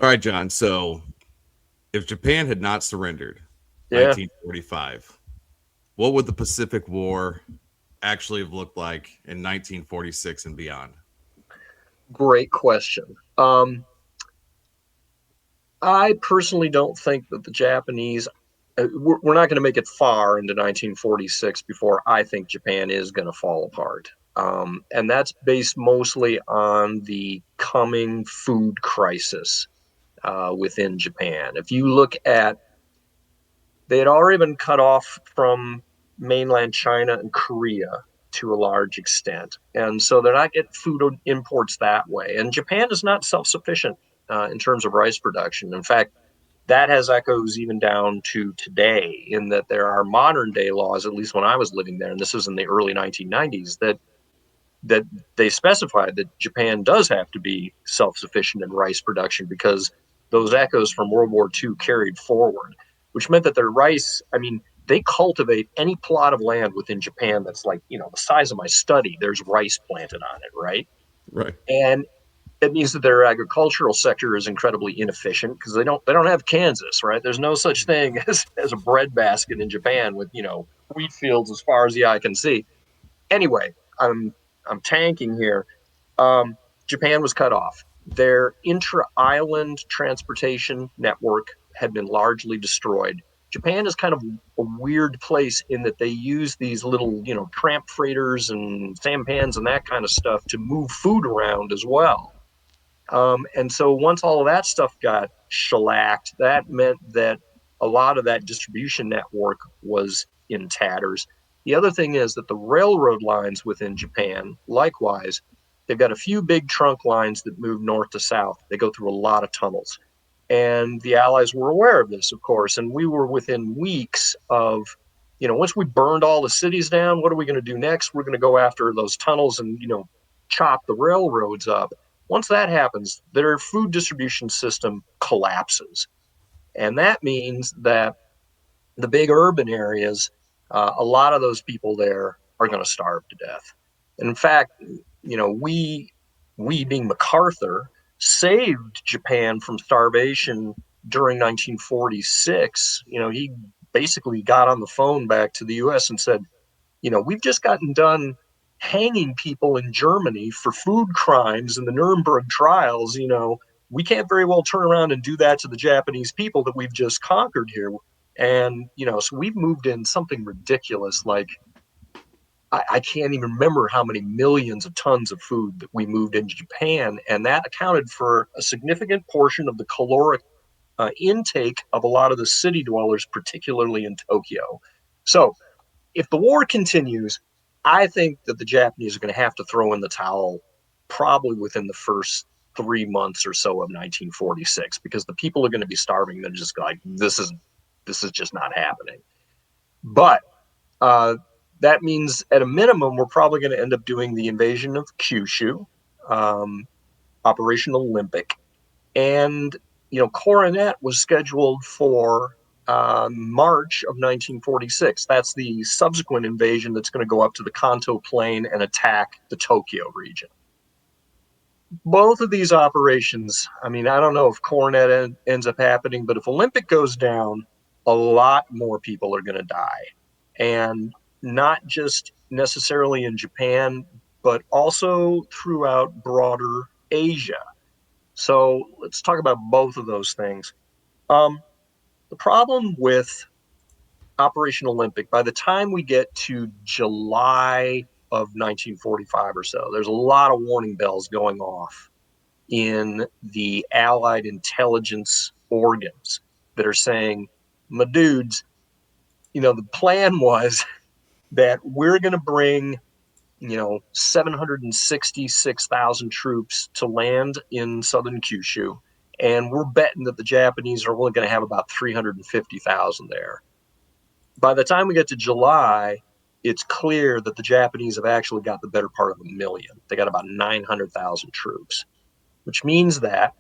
All right, John. So, if Japan had not surrendered Yeah, 1945, what would the Pacific War actually have looked like in 1946 and beyond? great question. I personally don't think that the Japanese, we're not going to make it far into 1946 before I think Japan is going to fall apart. And that's based mostly on the coming food crisis within Japan. If you look at, they had already been cut off from mainland China and Korea to a large extent. And so they're not getting food imports that way. And Japan is not self sufficient in terms of rice production. In fact, that has echoes even down to today, in that there are modern day laws, at least when I was living there, and this was in the early 1990s, that they specified that Japan does have to be self-sufficient in rice production because those echoes from World War II carried forward, which meant that their rice, I mean, they cultivate any plot of land within Japan that's like, the size of my study, there's rice planted on it, right? Right. And it means that their agricultural sector is incredibly inefficient because they don't have Kansas, right? There's no such thing as a breadbasket in Japan with wheat fields as far as the eye can see. Anyway, I'm tanking here. Um, Japan was cut off. Their intra-island transportation network had been largely destroyed. Japan is kind of a weird place in that they use these little, tramp freighters and sampans and that kind of stuff to move food around as well. And so once all of that stuff got shellacked, that meant that a lot of that distribution network was in tatters. The other thing is that the railroad lines within Japan, likewise, they've got a few big trunk lines that move north to south. They go through a lot of tunnels. And the Allies were aware of this, of course, and we were within weeks of, once we burned all the cities down, what are we going to do next? We're going to go after those tunnels and, chop the railroads up. Once that happens, their food distribution system collapses. And that means that the big urban areas, a lot of those people there are going to starve to death. And in fact, we being MacArthur, saved Japan from starvation during 1946. He basically got on the phone back to the U.S. and said, we've just gotten done hanging people in Germany for food crimes in the Nuremberg trials. We can't very well turn around and do that to the Japanese people that we've just conquered here. And, so we've moved in something ridiculous. Like, I can't even remember how many millions of tons of food that we moved into Japan. And that accounted for a significant portion of the caloric intake of a lot of the city dwellers, particularly in Tokyo. So if the war continues, I think that the Japanese are going to have to throw in the towel probably within the first 3 months or so of 1946 because the people are going to be starving. They're just like, this is just not happening. But uh, that means at a minimum, we're probably going to end up doing the invasion of Kyushu, um, Operation Olympic, and Coronet was scheduled for March of 1946. That's the subsequent invasion that's going to go up to the Kanto Plain and attack the Tokyo region. Both of these operations, I mean, I don't know if Coronet ends up happening, but if Olympic goes down, a lot more people are going to die. And not just necessarily in Japan, but also throughout broader Asia. So let's talk about both of those things. Um, the problem with Operation Olympic, by the time we get to July of 1945 or so, there's a lot of warning bells going off in the Allied intelligence organs that are saying, my dudes, the plan was that we're going to bring 766,000 troops to land in southern Kyushu. And we're betting that the Japanese are only going to have about 350,000 there. By the time we get to July, it's clear that the Japanese have actually got the better part of 1 million. They got about 900,000 troops, which means that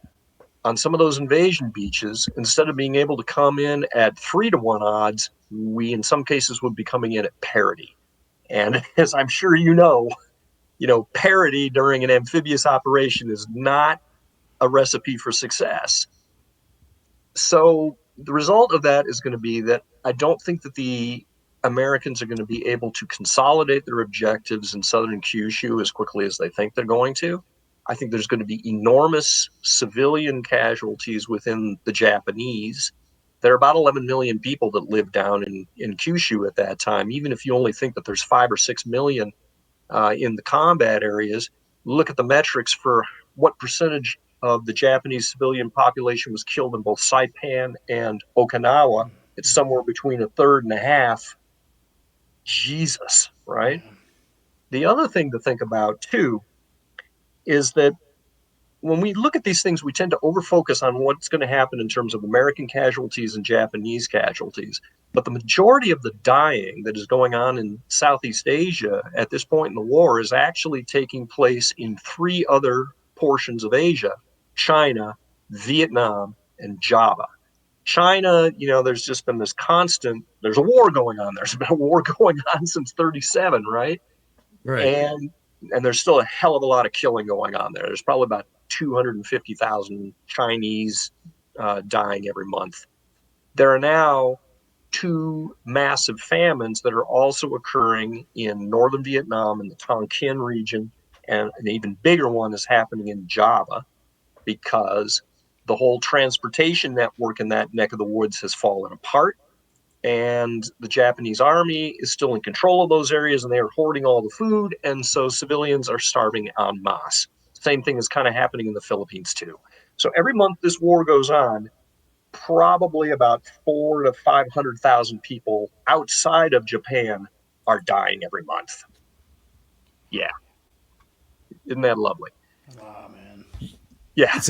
on some of those invasion beaches, instead of being able to come in at 3-to-1 odds, we in some cases would be coming in at parity. And as I'm sure parity during an amphibious operation is not a recipe for success. So the result of that is going to be that I don't think that the Americans are going to be able to consolidate their objectives in southern Kyushu as quickly as they think they're going to. I think there's going to be enormous civilian casualties within the Japanese. There are about 11 million people that live down in Kyushu at that time. Even if you only think that there's 5 or 6 million in the combat areas, look at the metrics for what percentage of the Japanese civilian population was killed in both Saipan and Okinawa. It's somewhere between a third and a half. Jesus, right? The other thing to think about too is that when we look at these things, we tend to overfocus on what's going to happen in terms of American casualties and Japanese casualties. But the majority of the dying that is going on in Southeast Asia at this point in the war is actually taking place in three other portions of Asia: China, Vietnam, and Java. China, there's just been this there's a war going on. There's been a war going on since 37, right? Right. And there's still a hell of a lot of killing going on there. There's probably about 250,000 Chinese dying every month. There are now two massive famines that are also occurring in northern Vietnam in the Tonkin region, and an even bigger one is happening in Java because the whole transportation network in that neck of the woods has fallen apart, and the Japanese army is still in control of those areas, and they are hoarding all the food, and so civilians are starving en masse. Same thing is kind of happening in the Philippines too. So every month this war goes on, probably about 400,000 to 500,000 people outside of Japan are dying every month. Yeah, isn't that lovely? Ah, man. Yeah, It's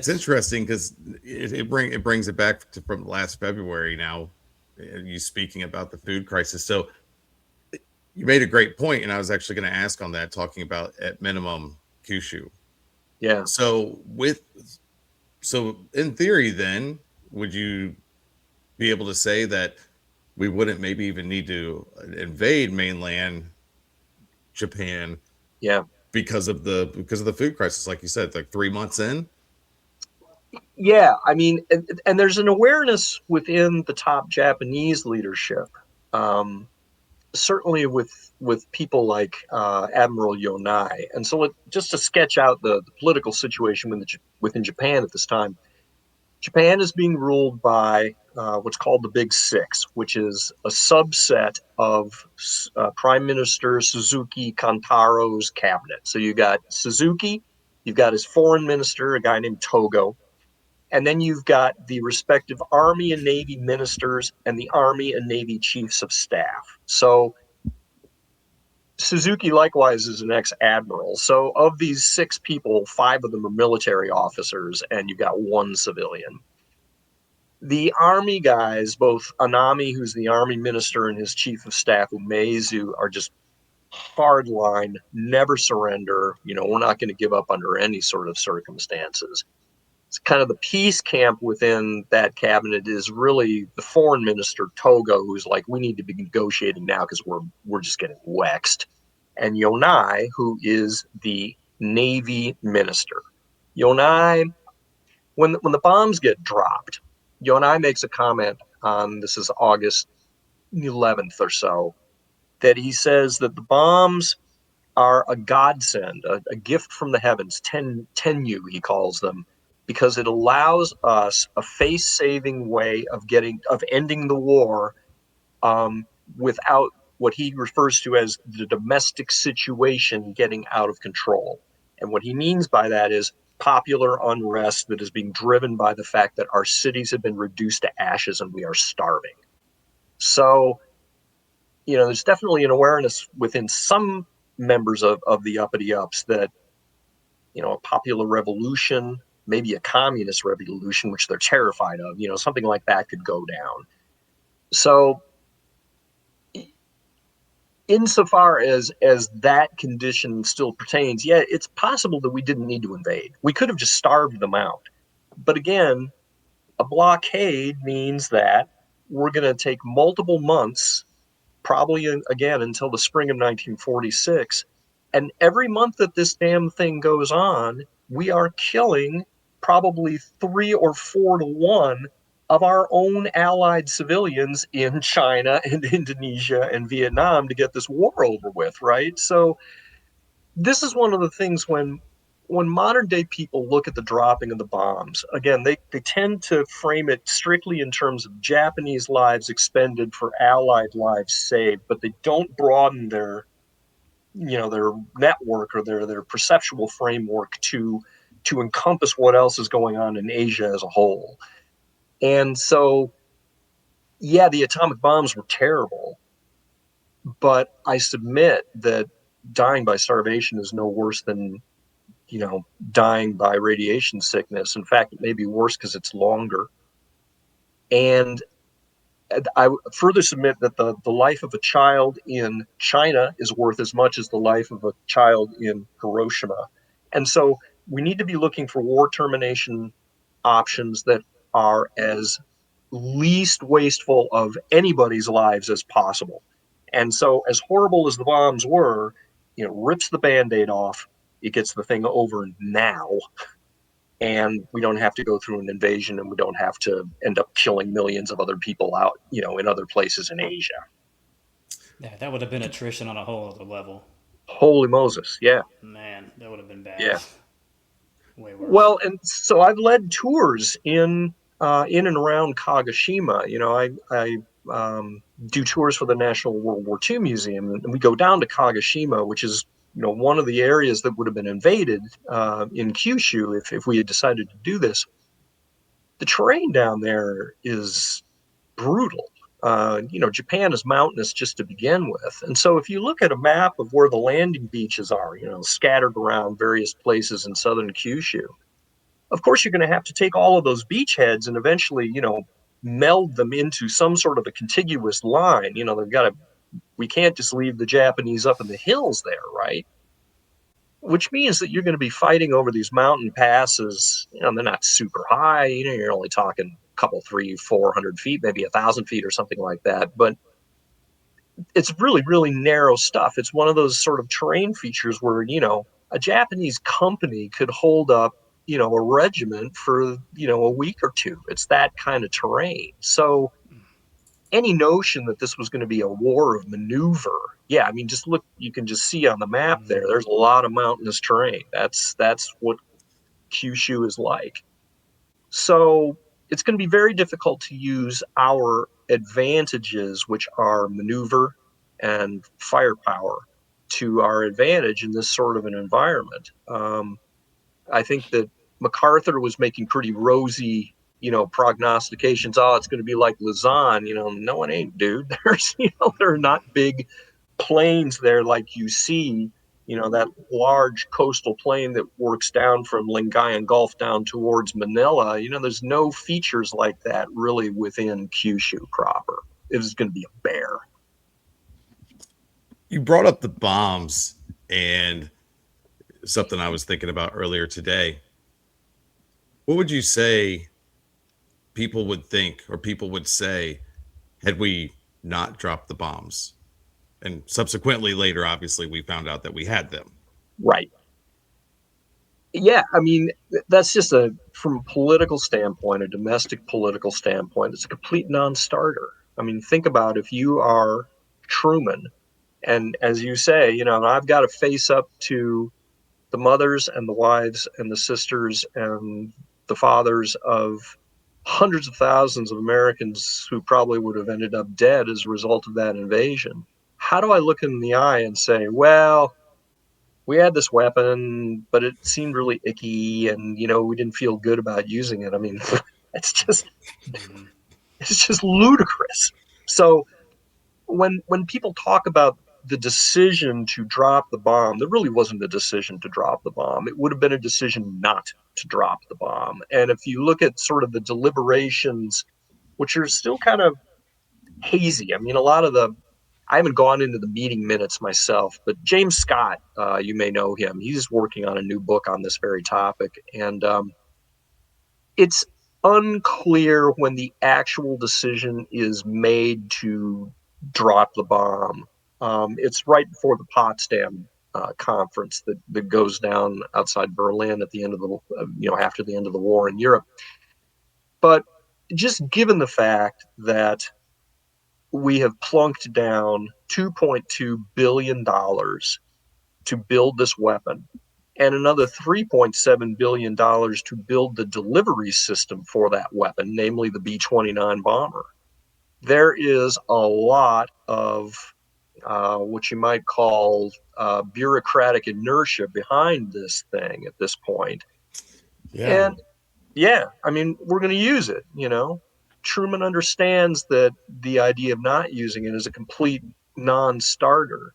interesting because it brings it back to from last February. Now, you speaking about the food crisis. So you made a great point, and I was actually going to ask on that, talking about at minimum Kyushu. yeah. So in theory, then would you be able to say that we wouldn't maybe even need to invade mainland Japan Yeah. because of the food crisis, like you said, like 3 months in? Yeah, I mean, and there's an awareness within the top Japanese leadership, um, certainly with people like Admiral Yonai. And so, just to sketch out the political situation within Japan at this time, Japan is being ruled by what's called the Big Six, which is a subset of Prime Minister Suzuki Kantaro's cabinet. So you got Suzuki, you've got his foreign minister, a guy named Togo, and then you've got the respective Army and Navy ministers and the Army and Navy chiefs of staff. So Suzuki likewise is an ex-admiral. So of these six people, five of them are military officers, and you've got one civilian. The Army guys, both Anami, who's the Army minister, and his chief of staff, Umezu, are just hardline, never surrender. We're not going to give up under any sort of circumstances. It's kind of the peace camp within that cabinet is really the foreign minister Togo, who's like, we need to be negotiating now because we're just getting waxed, and Yonai, who is the Navy minister. Yonai, when the bombs get dropped, Yonai makes a comment on this is August 11th or so, that he says that the bombs are a godsend, a gift from the heavens, tenyu, he calls them, because it allows us a face-saving way of ending the war without what he refers to as the domestic situation getting out of control. And what he means by that is popular unrest that is being driven by the fact that our cities have been reduced to ashes and we are starving. So, there's definitely an awareness within some members of the uppity ups that, a popular revolution, maybe a communist revolution, which they're terrified of, something like that could go down. So, insofar as that condition still pertains, yeah, it's possible that we didn't need to invade. We could have just starved them out. But again, a blockade means that we're going to take multiple months, probably again until the spring of 1946. And every month that this damn thing goes on, we are killing probably 3 or 4 to 1 of our own allied civilians in China and Indonesia and Vietnam to get this war over with, right? So this is one of the things when modern day people look at the dropping of the bombs, again, they tend to frame it strictly in terms of Japanese lives expended for Allied lives saved, but they don't broaden their network or their perceptual framework to encompass what else is going on in Asia as a whole. And so, yeah, the atomic bombs were terrible, but I submit that dying by starvation is no worse than dying by radiation sickness. In fact, it may be worse because it's longer. And I further submit that the life of a child in China is worth as much as the life of a child in Hiroshima. And so we need to be looking for war termination options that are as least wasteful of anybody's lives as possible. And so, as horrible as the bombs were, rips the band aid off. It gets the thing over now, and we don't have to go through an invasion, and we don't have to end up killing millions of other people out, in other places in Asia. Yeah, that would have been attrition on a whole other level. Holy Moses. Yeah. Man, that would have been bad. Yeah. Way worse. Well, and so I've led tours in and around Kagoshima. I do tours for the National World War II Museum, and we go down to Kagoshima, which is one of the areas that would have been invaded in Kyushu if we had decided to do this. The terrain down there is brutal. Japan is mountainous just to begin with. And so if you look at a map of where the landing beaches are, scattered around various places in southern Kyushu, of course you're going to have to take all of those beachheads and eventually, meld them into some sort of a contiguous line. We can't just leave the Japanese up in the hills there, right? Which means that you're going to be fighting over these mountain passes. They're not super high. You're only talking a couple, 300, 400 feet, maybe 1,000 feet or something like that. But it's really, really narrow stuff. It's one of those sort of terrain features where, a Japanese company could hold up, a regiment for, a week or two. It's that kind of terrain. So any notion that this was going to be a war of maneuver, yeah, I mean, just look, you can just see on the map there, there's a lot of mountainous terrain. That's what Kyushu is like. So it's going to be very difficult to use our advantages, which are maneuver and firepower, to our advantage in this sort of an environment. I think that MacArthur was making pretty rosy, prognostications. Oh, it's going to be like Lausanne. No, it ain't, dude. There are not big plains there like you see, that large coastal plain that works down from Lingayen Gulf down towards Manila. There's no features like that really within Kyushu proper. It was going to be a bear. You brought up the bombs and something I was thinking about earlier today. What would you say people would think or people would say had we not dropped the bombs? And subsequently, later, obviously, we found out that we had them. Right. Yeah, I mean, that's just from a political standpoint, a domestic political standpoint, it's a complete non-starter. I mean, think about if you are Truman, and as you say, I've got to face up to the mothers and the wives and the sisters and the fathers of hundreds of thousands of Americans who probably would have ended up dead as a result of that invasion. How do I look in the eye and say, well, we had this weapon, but it seemed really icky, and we didn't feel good about using it. I mean, it's just it's just ludicrous. So when people talk about the decision to drop the bomb, there really wasn't a decision to drop the bomb. It would have been a decision not to drop the bomb. And if you look at sort of the deliberations, which are still kind of hazy, I mean, I haven't gone into the meeting minutes myself, but James Scott, you may know him. He's working on a new book on this very topic. And it's unclear when the actual decision is made to drop the bomb. It's right before the Potsdam conference that goes down outside Berlin at the end of the after the end of the war in Europe. But just given the fact that we have plunked down $2.2 billion to build this weapon and another $3.7 billion to build the delivery system for that weapon, namely the B-29 bomber, there is a lot of what you might call bureaucratic inertia behind this thing at this point. Yeah. And yeah, I mean, we're going to use it, Truman understands that the idea of not using it is a complete non-starter.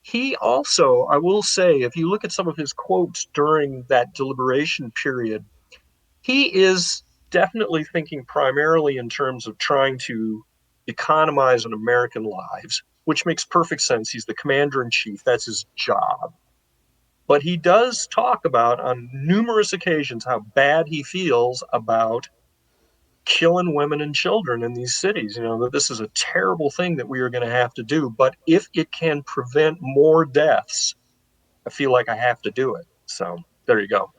He also, I will say, if you look at some of his quotes during that deliberation period, he is definitely thinking primarily in terms of trying to economize on American lives, which makes perfect sense. He's the commander in chief, that's his job. But he does talk about on numerous occasions how bad he feels about killing women and children in these cities, that this is a terrible thing that we are going to have to do. But if it can prevent more deaths, I feel like I have to do it. So there you go.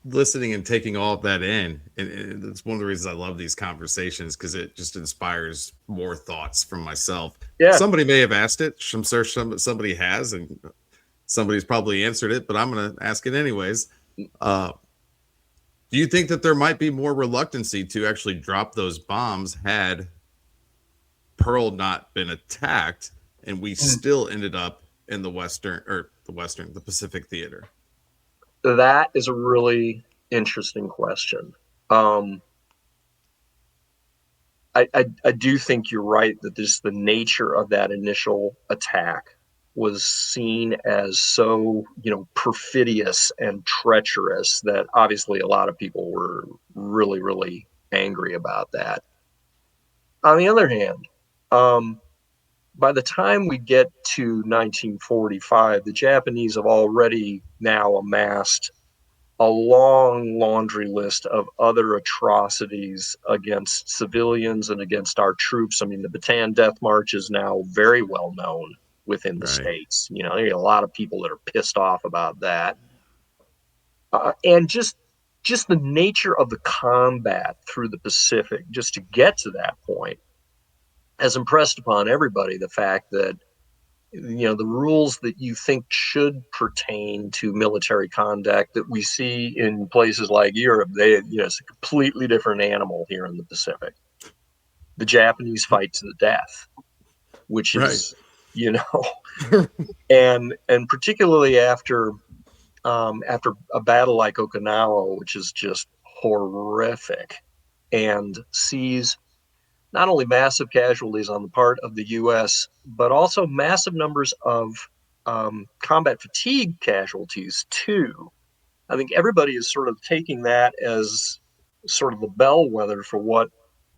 Listening and taking all of that in, and it's one of the reasons I love these conversations, because it just inspires more thoughts from myself. Yeah. Somebody may have asked it. I'm sure somebody has, and somebody's probably answered it, but I'm going to ask it anyways. Do you think that there might be more reluctancy to actually drop those bombs had Pearl not been attacked and we still ended up in the Pacific theater? That is a really interesting question. I do think you're right that this the nature of that initial attack was seen as so perfidious and treacherous that obviously a lot of people were really, really angry about that. On the other hand, by the time we get to 1945, the Japanese have already now amassed a long laundry list of other atrocities against civilians and against our troops. I mean, the Bataan Death March is now very well known within the Right. States. There are a lot of people that are pissed off about that. And just the nature of the combat through the Pacific, just to get to that point, has impressed upon everybody the fact that the rules that you think should pertain to military conduct that we see in places like Europe, it's a completely different animal here in the Pacific. The Japanese fight to the death, which Right. is, and particularly after a battle like Okinawa, which is just horrific, and sees not only massive casualties on the part of the U.S., but also massive numbers of combat fatigue casualties, too. I think everybody is sort of taking that as sort of the bellwether for what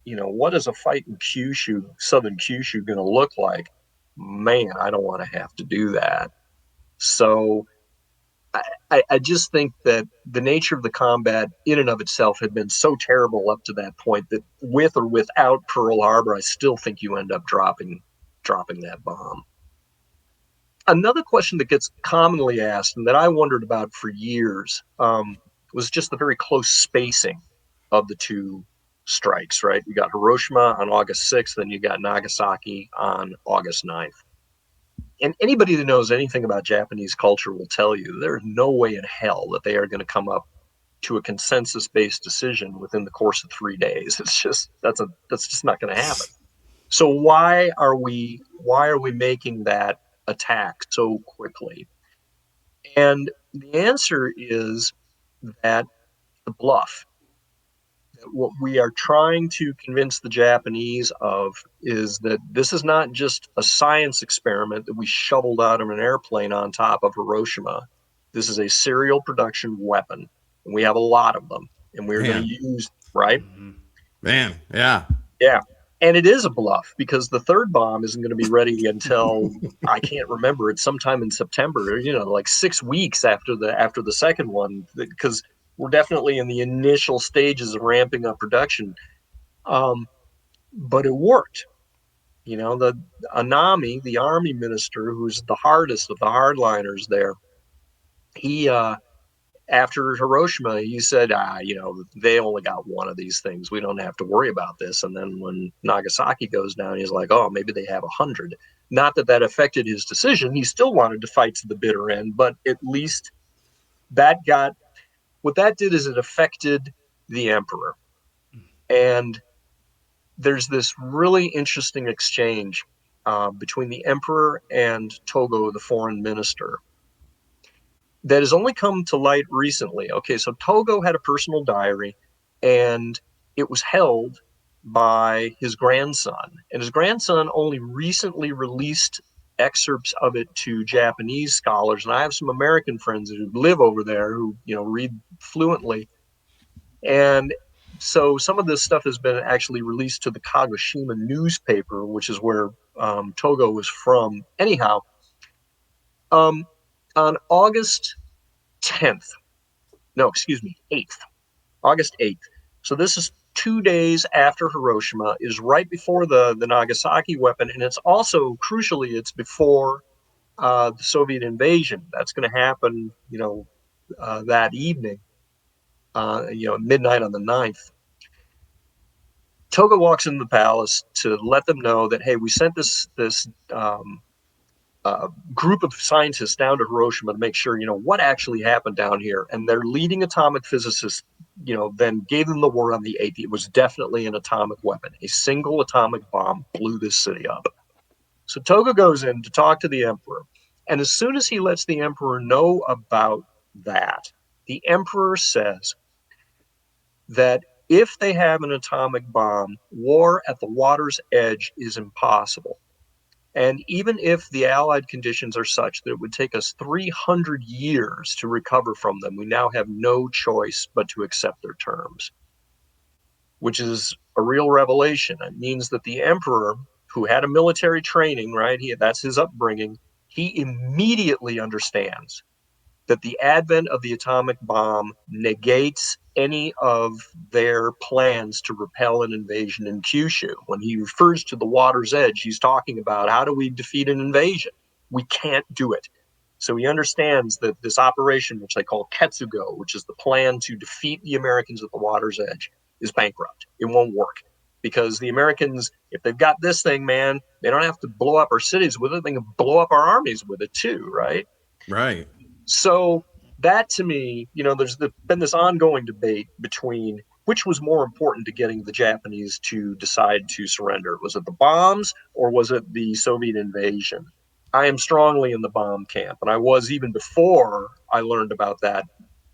is a fight in Kyushu, southern Kyushu, going to look like. Man, I don't want to have to do that. So I just think that the nature of the combat in and of itself had been so terrible up to that point that with or without Pearl Harbor, I still think you end up dropping that bomb. Another question that gets commonly asked and that I wondered about for years was just the very close spacing of the two strikes, right? You got Hiroshima on August 6th, and you got Nagasaki on August 9th. And anybody that knows anything about Japanese culture will tell you there is no way in hell that they are going to come up to a consensus-based decision within the course of 3 days. It's just that's just not going to happen. So why are we making that attack so quickly? And the answer is that the bluff. What we are trying to convince the Japanese of is that this is not just a science experiment that we shoveled out of an airplane on top of Hiroshima. This is a serial production weapon, and we have a lot of them, and we're going to use, right? Man, yeah. Yeah. And it is a bluff because the third bomb isn't going to be ready until I can't remember. It's sometime in September, like 6 weeks after the second one, because we're definitely in the initial stages of ramping up production. But it worked. The Anami, the army minister, who's the hardest of the hardliners there, he after Hiroshima, he said, they only got one of these things. We don't have to worry about this. And then when Nagasaki goes down, he's like, oh, maybe they have 100. Not that that affected his decision. He still wanted to fight to the bitter end, but at least what that did is it affected the emperor. And there's this really interesting exchange between the emperor and Togo, the foreign minister, that has only come to light recently. Okay, so Togo had a personal diary, and it was held by his grandson. And his grandson only recently released excerpts of it to Japanese scholars. And I have some American friends who live over there who, read fluently. And so some of this stuff has been actually released to the Kagoshima newspaper, which is where Togo was from. Anyhow, on August 10th, no, excuse me, 8th, August 8th. So this is 2 days after Hiroshima, is right before the Nagasaki weapon. And it's also, crucially, it's before the Soviet invasion. That's going to happen, that evening, midnight on the 9th. Toga walks into the palace to let them know that, hey, we sent this group of scientists down to Hiroshima to make sure, what actually happened down here. And their leading atomic physicist, then gave them the word on the 8th. It was definitely an atomic weapon. A single atomic bomb blew this city up. So Toga goes in to talk to the emperor. And as soon as he lets the emperor know about that, the emperor says that if they have an atomic bomb, war at the water's edge is impossible. And even if the Allied conditions are such that it would take us 300 years to recover from them, we now have no choice but to accept their terms, which is a real revelation. It means that the emperor, who had a military training, right? That's his upbringing. He immediately understands that the advent of the atomic bomb negates any of their plans to repel an invasion in Kyushu. When he refers to the water's edge, he's talking about how do we defeat an invasion? We can't do it. So he understands that this operation, which they call Ketsugo, which is the plan to defeat the Americans at the water's edge, is bankrupt. It won't work. Because the Americans, if they've got this thing, man, they don't have to blow up our cities with it. They can blow up our armies with it too, right? Right. So that, to me, there's been this ongoing debate between which was more important to getting the Japanese to decide to surrender. Was it the bombs or was it the Soviet invasion? I am strongly in the bomb camp, and I was even before I learned about that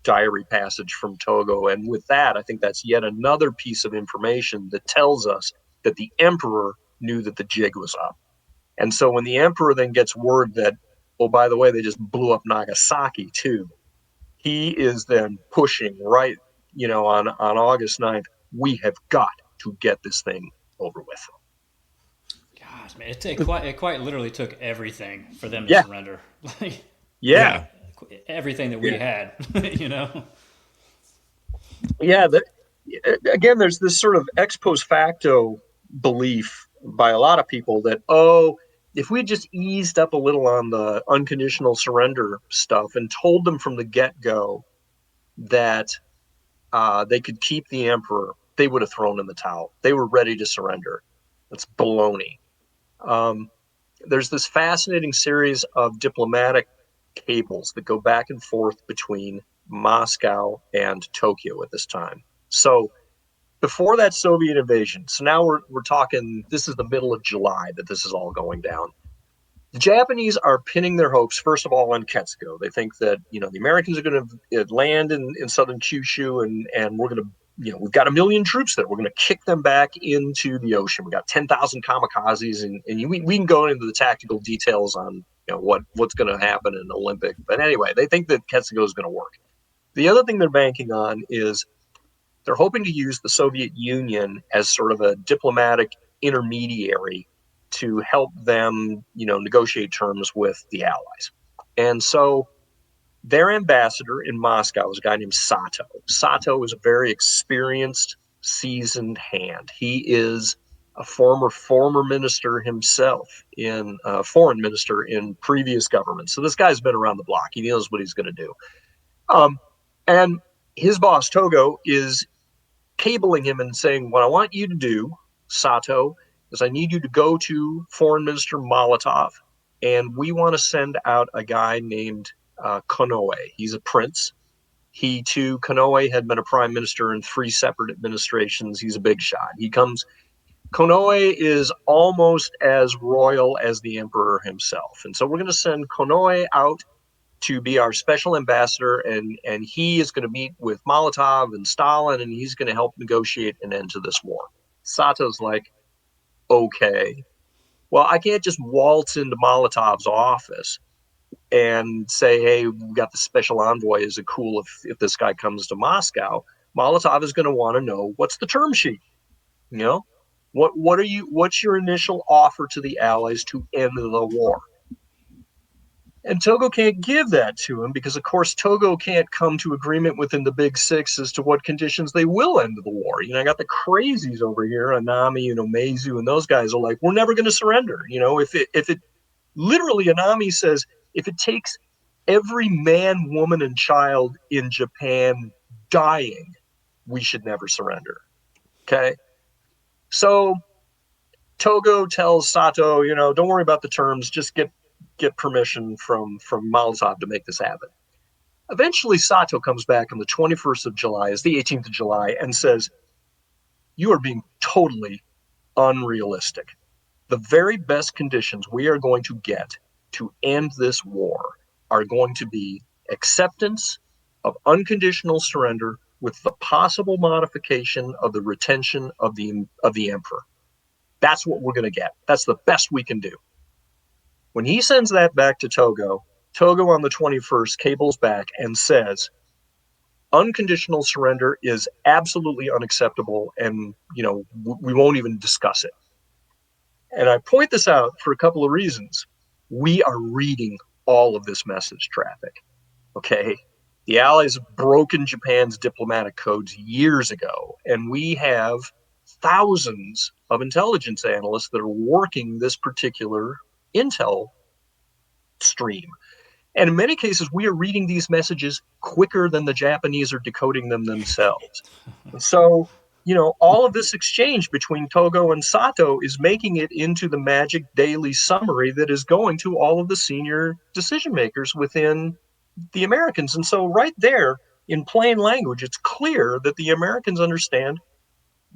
diary passage from Togo. And with that, I think that's yet another piece of information that tells us that the emperor knew that the jig was up. And so when the emperor then gets word that, oh, by the way, they just blew up Nagasaki too, he is then pushing right, on August 9th, we have got to get this thing over with. Gosh, man, it quite literally took everything for them to Yeah. surrender. Like Yeah. Yeah. everything that we had, you know. Yeah. Again, there's this sort of ex post facto belief by a lot of people that, oh, if we just eased up a little on the unconditional surrender stuff and told them from the get go that they could keep the emperor, they would have thrown in the towel. They were ready to surrender. That's baloney. Um, there's this fascinating series of diplomatic cables that go back and forth between Moscow and Tokyo at this time. So before that Soviet invasion, so now we're talking, this is the middle of July that this is all going down. The Japanese are pinning their hopes, first of all, on Ketsugo. They think that, the Americans are going to land in southern Kyushu, and we're going to, we've got 1 million troops there. We're going to kick them back into the ocean. We got 10,000 kamikazes, and we can go into the tactical details on, what's going to happen in the Olympic. But anyway, they think that Ketsugo is going to work. The other thing they're banking on is they're hoping to use the Soviet Union as sort of a diplomatic intermediary to help them, negotiate terms with the Allies. And so their ambassador in Moscow is a guy named Sato. Sato is a very experienced, seasoned hand. He is a former minister himself in foreign minister in previous governments. So this guy's been around the block. He knows what he's going to do. And his boss Togo is cabling him and saying, "What I want you to do, Sato, is I need you to go to Foreign Minister Molotov, and we want to send out a guy named Konoe. He's a prince. He too, Konoe had been a prime minister in 3 separate administrations. He's a big shot. He comes. Konoe is almost as royal as the emperor himself, and so we're going to send Konoe out to be our special ambassador, and he is going to meet with Molotov and Stalin, and he's going to help negotiate an end to this war." Sato's like, "Okay, well, I can't just waltz into Molotov's office and say, 'Hey, we've got the special envoy. Is it cool if this guy comes to Moscow?' Molotov is going to want to know, what's the term sheet? You know, what's your initial offer to the Allies to end the war?" And Togo can't give that to him because, of course, Togo can't come to agreement within the Big Six as to what conditions they will end the war. I got the crazies over here, Anami and Omezu, and those guys are like, "We're never going to surrender." If it literally, Anami says, if it takes every man, woman, and child in Japan dying, we should never surrender. Okay, so Togo tells Sato, "Don't worry about the terms. Just get permission from Molotov to make this happen." Eventually, Sato comes back on the 21st of July, is the 18th of July, and says, "You are being totally unrealistic. The very best conditions we are going to get to end this war are going to be acceptance of unconditional surrender with the possible modification of the retention of the emperor. That's what we're going to get. That's the best we can do." When he sends that back to Togo, Togo on the 21st cables back and says, "Unconditional surrender is absolutely unacceptable, and we won't even discuss it." And I point this out for a couple of reasons. We are reading all of this message traffic. Okay, the Allies have broken Japan's diplomatic codes years ago, and we have thousands of intelligence analysts that are working this particular intel stream. And in many cases, we are reading these messages quicker than the Japanese are decoding them themselves. So, all of this exchange between Togo and Sato is making it into the magic daily summary that is going to all of the senior decision makers within the Americans. And so right there, in plain language, it's clear that the Americans understand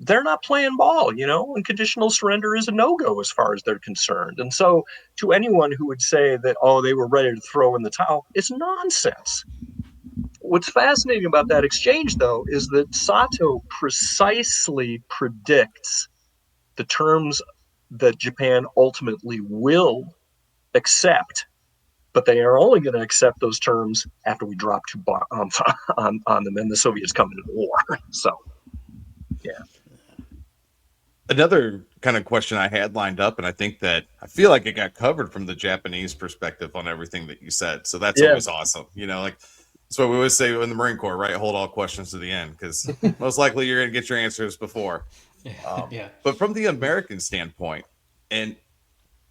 they're not playing ball, and conditional surrender is a no-go as far as they're concerned. And so to anyone who would say that, oh, they were ready to throw in the towel, it's nonsense. What's fascinating about that exchange, though, is that Sato precisely predicts the terms that Japan ultimately will accept, but they are only going to accept those terms after we drop 2 bombs on them and the Soviets come into the war. So, yeah. Another kind of question I had lined up, and I feel like it got covered from the Japanese perspective on everything that you said. So that's always awesome. Like that's what we always say in the Marine Corps, right? Hold all questions to the end, because most likely you're going to get your answers before. Yeah. But from the American standpoint, and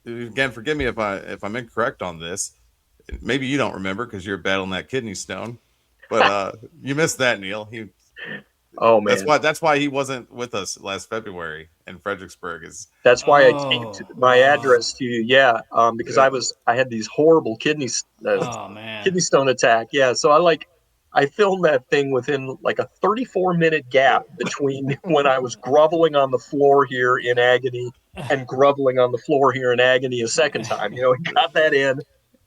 again, forgive me if I'm incorrect on this. Maybe you don't remember because you're battling that kidney stone, but you missed that, Neil. Oh man, that's why he wasn't with us last February in Fredericksburg. That's why I taped my address to you. Yeah, because I had these horrible kidney stone attack. Yeah, so I filmed that thing within like a 34-minute gap between when I was groveling on the floor here in agony and groveling on the floor here in agony a second time. Got that in,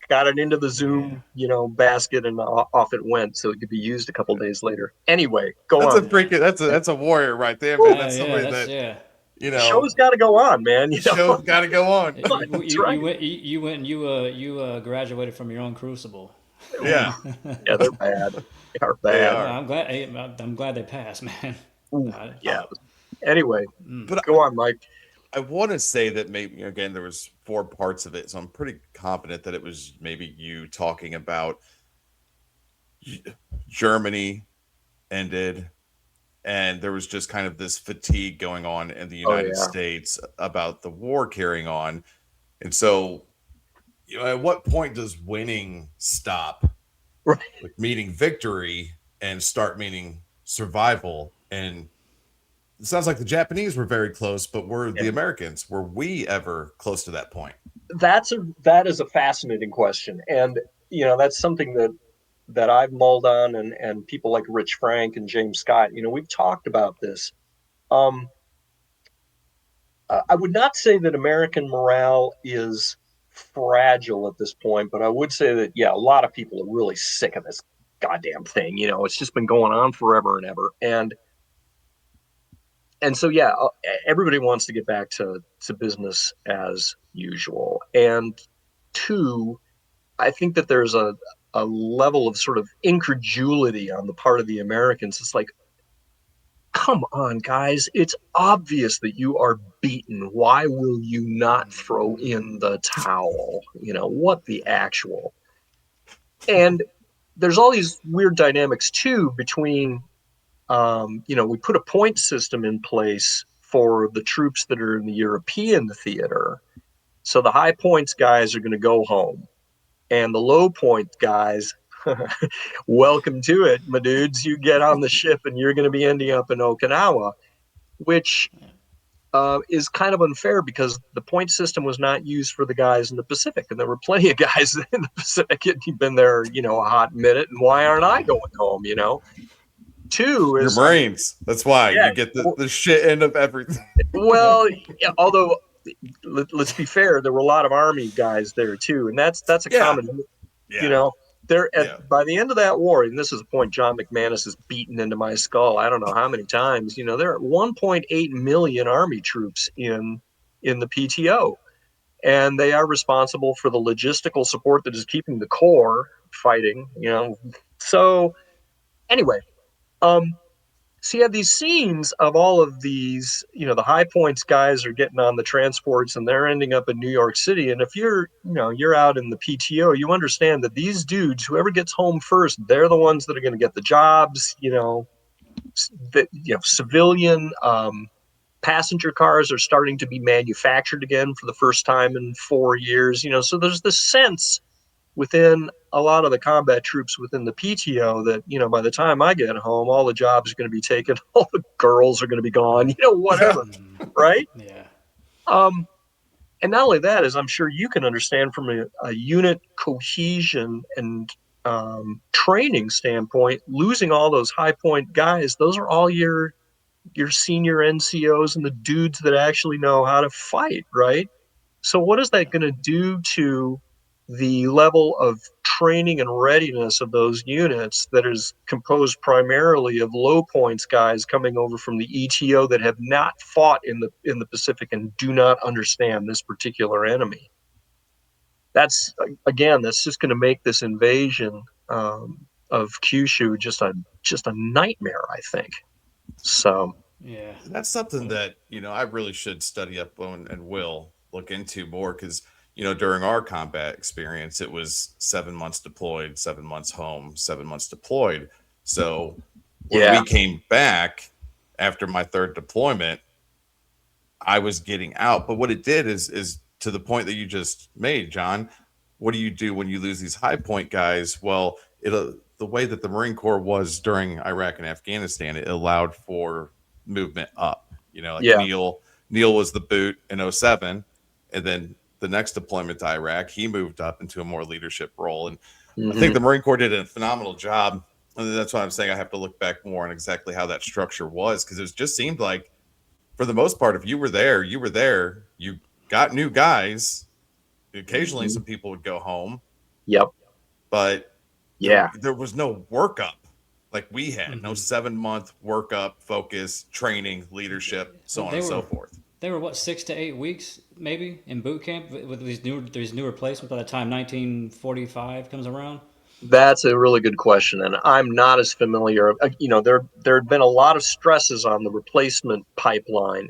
got it into the Zoom, basket, and off it went, so it could be used a couple days later. Anyway, go on. That's a warrior right there, man. That's somebody The show's got to go on, man. The show's got to go on. You went and you graduated from your own crucible. Yeah, yeah, they're bad. They are bad. They are. I'm glad they passed, man. Yeah. Anyway, but go on, Mike. I want to say that maybe again there was 4 parts of it, so I'm pretty confident that it was maybe you talking about Germany ended, and there was just kind of this fatigue going on in the Oh United yeah. States about the war carrying on. And so, at what point does winning stop, Right. like meaning victory, and start meaning survival? And it sounds like the Japanese were very close, but were the Yeah. Americans, were we ever close to that point? That is a fascinating question, and that's something that I've mulled on, and people like Rich Frank and James Scott. We've talked about this. Um, I would not say that American morale is fragile at this point, but I would say that, yeah, a lot of people are really sick of this goddamn thing. It's just been going on forever and ever. And so, yeah, everybody wants to get back to business as usual. And two, I think that there's a level of sort of incredulity on the part of the Americans. It's like, come on, guys. It's obvious that you are beaten. Why will you not throw in the towel? What the actual? And there's all these weird dynamics too between, we put a point system in place for the troops that are in the European theater. So the high points guys are going to go home, and the low point guys, welcome to it, my dudes. You get on the ship and you're going to be ending up in Okinawa, which is kind of unfair because the point system was not used for the guys in the Pacific, and there were plenty of guys in the Pacific that had been there, a hot minute, and why aren't I going home? Two Your is, Marines. That's why yeah, you get the shit end of everything. well, yeah, although let's be fair, there were a lot of Army guys there too, and that's a Yeah. common, you Yeah. know. Yeah. By the end of that war, and this is a point John McManus has beaten into my skull, I don't know how many times. There are 1.8 million Army troops in the PTO, and they are responsible for the logistical support that is keeping the Corps fighting. So anyway, um, so you have these scenes of all of these, the high points guys are getting on the transports and they're ending up in New York City. And if you're out in the PTO, you understand that these dudes, whoever gets home first, they're the ones that are going to get the jobs. Civilian passenger cars are starting to be manufactured again for the first time in 4 years. So there's this sense within a lot of the combat troops within the PTO that, by the time I get home, all the jobs are going to be taken, all the girls are going to be gone, Yeah. whatever, right? Yeah. Um, and not only that, as I'm sure you can understand from a unit cohesion and training standpoint, losing all those high point guys, those are all your senior NCOs and the dudes that actually know how to fight, right? So what is that going to do to the level of training and readiness of those units that is composed primarily of low points guys coming over from the ETO that have not fought in the Pacific and do not understand this particular enemy? That's that's just going to make this invasion of Kyushu just a nightmare, I think. So Yeah. That's something that, I really should study up on and will look into more because, during our combat experience, it was 7 months deployed, 7 months home, 7 months deployed. So when yeah, we came back after my third deployment, I was getting out. But what it did is to the point that you just made, John. What do you do when you lose these high point guys? Well, the way that the Marine Corps was during Iraq and Afghanistan, it allowed for movement up. Like yeah, Neil was the boot in '07, and then the next deployment to Iraq, he moved up into a more leadership role. And I think mm-hmm. the Marine Corps did a phenomenal job. And that's why I'm saying I have to look back more on exactly how that structure was because it just seemed like for the most part, if you were there, you were there. You got new guys. Occasionally, Mm-hmm. some people would go home, Yep, but yeah. there was no workup like we had. No Mm-hmm. 7 month workup, focus, training, leadership, so on They and so were forth. they were what 6 to 8 weeks maybe in boot camp with these new replacements by the time 1945 comes around. That's a really good question, and I'm not as familiar. There had been a lot of stresses on the replacement pipeline,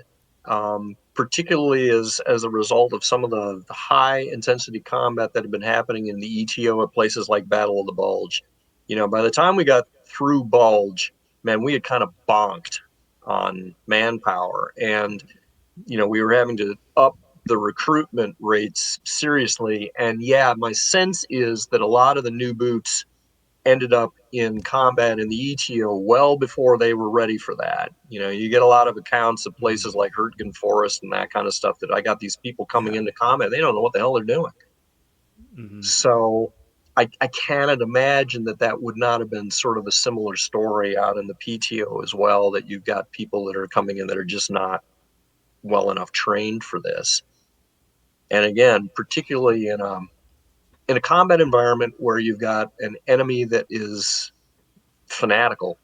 particularly as a result of some of the high intensity combat that had been happening in the ETO at places like Battle of the Bulge. By the time we got through Bulge, man, we had kind of bonked. on manpower. And, we were having to up the recruitment rates seriously. And yeah, my sense is that a lot of the new boots ended up in combat in the ETO well before they were ready for that. You get a lot of accounts of places like Hurtgen Forest and that kind of stuff that I got these people coming into combat. They don't know what the hell they're doing. Mm-hmm. So I cannot imagine that would not have been sort of a similar story out in the PTO as well, that you've got people that are coming in that are just not well enough trained for this. And again, particularly in a combat environment where you've got an enemy that is fanatical,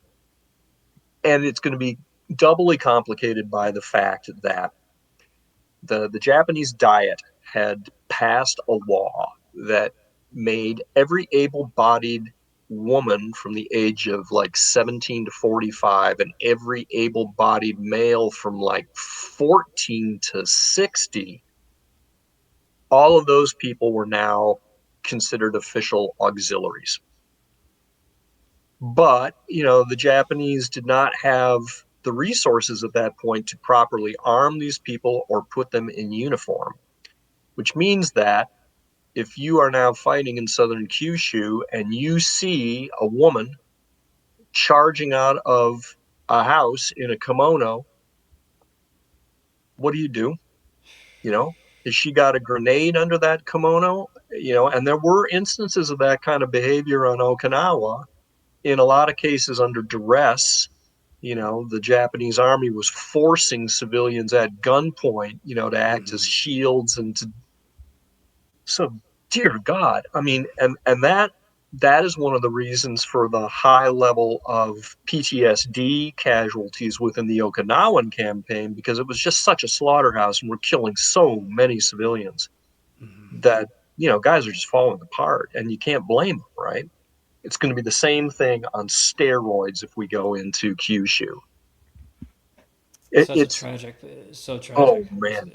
and it's going to be doubly complicated by the fact that the Japanese Diet had passed a law that made every able-bodied woman from the age of like 17 to 45 and every able-bodied male from like 14 to 60, all of those people were now considered official auxiliaries. But, the Japanese did not have the resources at that point to properly arm these people or put them in uniform, which means that if you are now fighting in southern Kyushu and you see a woman charging out of a house in a kimono, what do you do? Has she got a grenade under that kimono? And there were instances of that kind of behavior on Okinawa, in a lot of cases under duress. The Japanese army was forcing civilians at gunpoint, to act as shields and to. So, dear God, I mean, and that is one of the reasons for the high level of PTSD casualties within the Okinawan campaign, because it was just such a slaughterhouse and we're killing so many civilians that, guys are just falling apart, and you can't blame them, right? It's going to be the same thing on steroids if we go into Kyushu. Such a It's tragic, so Oh tragic. man,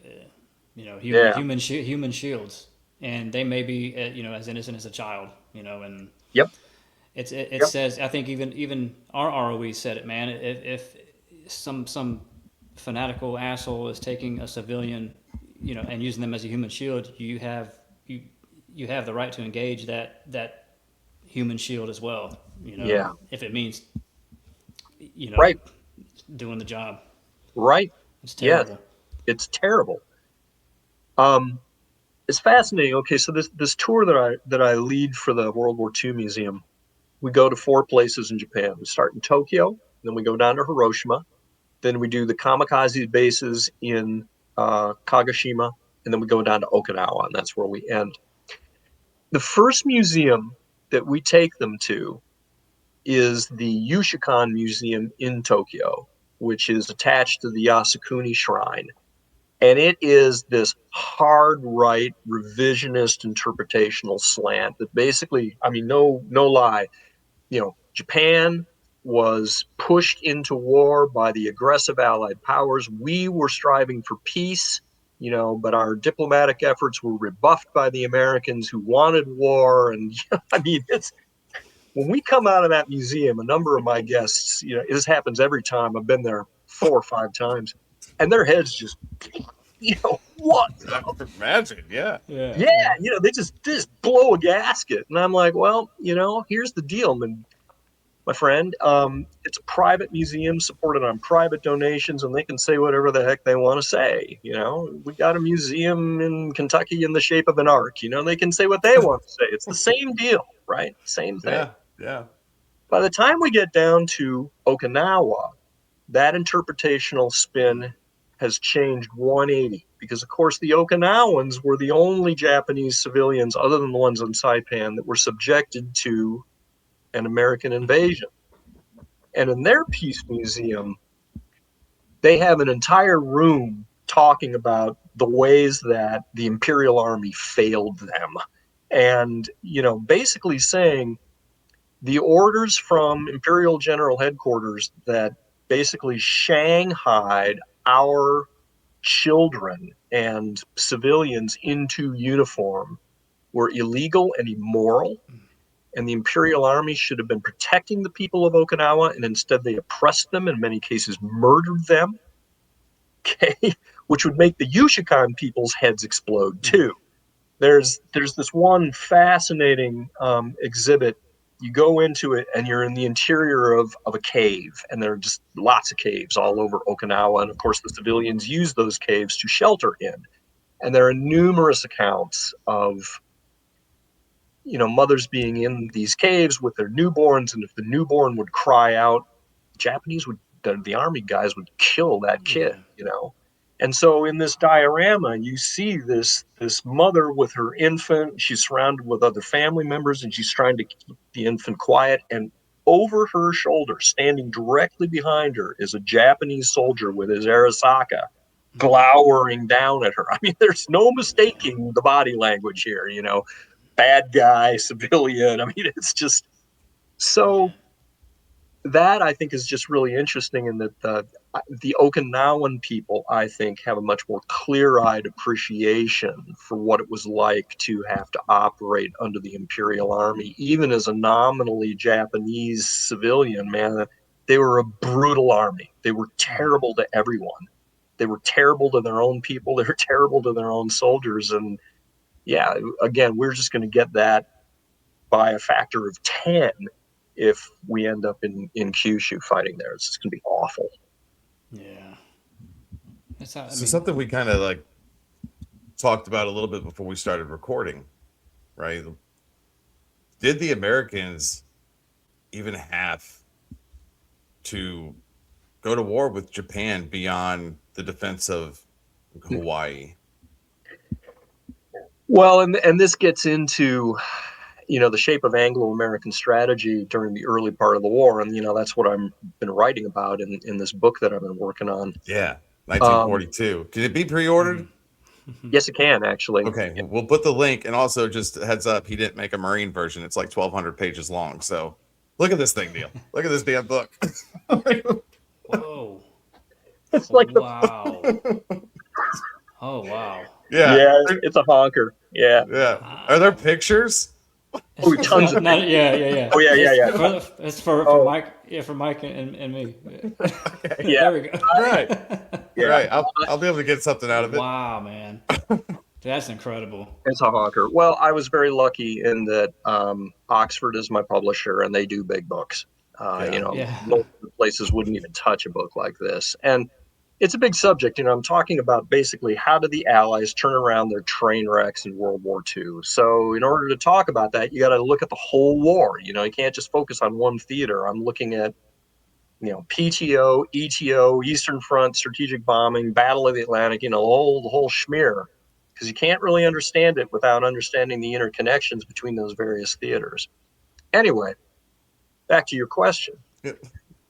yeah, Human shields, and they may be as innocent as a child. And yep, it yep, says, I think even our ROE said it, man. If some fanatical asshole is taking a civilian, and using them as a human shield, you have the right to engage that human shield as well. yeah, If it means you know right, doing the job. right, It's yes, terrible. it's terrible. Um, it's fascinating. Okay, so this tour that I lead for the World War II Museum, we go to 4 places in Japan. We start in Tokyo, then we go down to Hiroshima, then we do the kamikaze bases in Kagoshima, and then we go down to Okinawa, and that's where we end. The first museum that we take them to is the Yushikan Museum in Tokyo, which is attached to the Yasukuni Shrine. And it is this hard right revisionist interpretational slant that basically, I mean, no lie, Japan was pushed into war by the aggressive Allied powers. We were striving for peace, but our diplomatic efforts were rebuffed by the Americans who wanted war. And I mean, it's when we come out of that museum, a number of my guests, this happens every time. I've been there 4 or 5 times, and their heads just, what? I can imagine. Yeah. Yeah, Yeah, yeah. they just blow a gasket, and I'm like, well, here's the deal, man. My friend, it's a private museum supported on private donations, and they can say whatever the heck they want to say. We got a museum in Kentucky in the shape of an arc. They can say what they want to say. It's the same deal, right? Same thing. Yeah. Yeah. By the time we get down to Okinawa, that interpretational spin has changed 180, because, of course, the Okinawans were the only Japanese civilians, other than the ones on Saipan, that were subjected to an American invasion. And in their peace museum, they have an entire room talking about the ways that the Imperial Army failed them. And, basically saying the orders from Imperial General Headquarters that basically shanghaied our children and civilians into uniform were illegal and immoral. and the Imperial Army should have been protecting the people of Okinawa, and instead they oppressed them, in many cases murdered them, okay, which would make the Yushikan people's heads explode too. There's this one fascinating exhibit. You go into it and you're in the interior of a cave, and there are just lots of caves all over Okinawa, and of course the civilians use those caves to shelter in. And there are numerous accounts of mothers being in these caves with their newborns, and if the newborn would cry out, Japanese would the army guys would kill that kid. And so in this diorama, you see this mother with her infant. She's surrounded with other family members, and she's trying to keep the infant quiet. And over her shoulder, standing directly behind her, is a Japanese soldier with his Arisaka, glowering down at her. I mean, there's no mistaking the body language here. Bad guy, civilian. I mean, it's just so. That I think is just really interesting, in that the Okinawan people, I think, have a much more clear-eyed appreciation for what it was like to have to operate under the Imperial Army, even as a nominally Japanese civilian. Man, they were a brutal army. They were terrible to everyone. They were terrible to their own people. They were terrible to their own soldiers. And yeah, again, we're just going to get that by a factor of 10 if we end up in Kyushu fighting there. It's just going to be awful. Yeah. That's how, I So mean, something we kind of like talked about a little bit before we started recording, right? Did the Americans even have to go to war with Japan beyond the defense of Hawaii? Well, and this gets into the shape of Anglo-American strategy during the early part of the war, and that's what I've been writing about in this book that I've been working on. Yeah, Um, 1942. Can it be pre-ordered? yes, it can actually. Okay, we'll put the link, and also just heads up, he didn't make a Marine version. It's like 1,200 pages long. So look at this thing, Neil. Look at this damn book. whoa. It's like Wow. Oh, wow. Yeah, it's a honker. Yeah. yeah. Are there Wow. pictures? Oh, tons of pictures. Yeah. Oh yeah, yeah, It's yeah. it's for Oh. Mike. Yeah, for Mike and me. Okay. Yeah. There we go. Right. Yeah. Right. I'll be able to get something out of it. Wow, man. That's incredible. It's a honker. Well, I was very lucky in that Oxford is my publisher, and they do big books. Yeah. Most of the places wouldn't even touch a book like this, and it's a big subject. I'm talking about basically how did the Allies turn around their train wrecks in World War II. So, in order to talk about that, you got to look at the whole war. You can't just focus on one theater. I'm looking at PTO, ETO, Eastern Front, strategic bombing, Battle of the Atlantic, the whole schmear, because you can't really understand it without understanding the interconnections between those various theaters. Anyway, back to your question.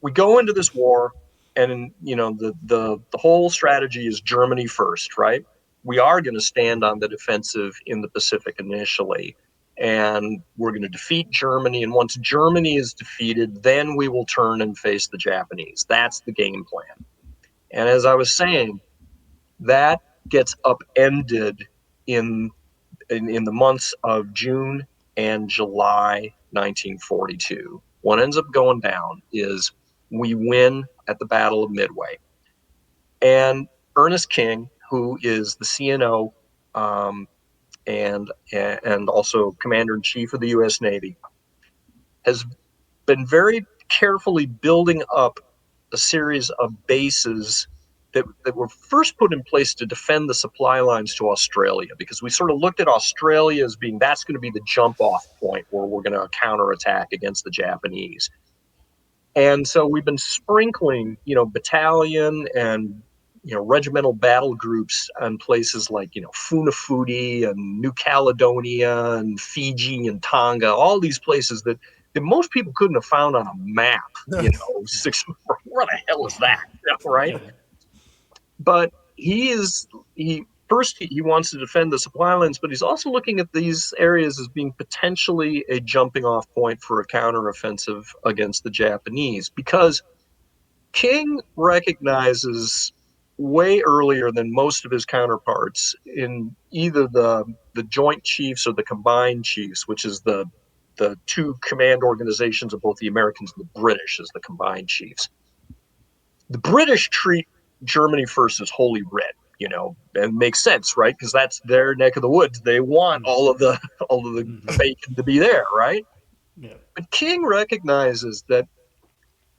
We go into this war, and the whole strategy is Germany first, right? We are going to stand on the defensive in the Pacific initially, and we're going to defeat Germany. And once Germany is defeated, then we will turn and face the Japanese. That's the game plan. And as I was saying, that gets upended in the months of June and July 1942. What ends up going down is we win at the Battle of Midway. And Ernest King, who is the CNO and also Commander-in-Chief of the U.S. Navy, has been very carefully building up a series of bases that were first put in place to defend the supply lines to Australia, because we sort of looked at Australia as being that's going to be the jump off point where we're going to counterattack against the Japanese. And so we've been sprinkling, battalion and regimental battle groups on places like Funafuti and New Caledonia and Fiji and Tonga, all these places that most people couldn't have found on a map. Where the hell is that? Right? Yeah. But he wants to defend the supply lines, but he's also looking at these areas as being potentially a jumping off point for a counteroffensive against the Japanese, because King recognizes way earlier than most of his counterparts in either the Joint Chiefs or the Combined Chiefs, which is the the two command organizations of both the Americans and the British as the combined chiefs. The British treat Germany first as holy writ, and it makes sense, right? Because that's their neck of the woods. They want all of the bacon to be there, right? Yeah. But King recognizes that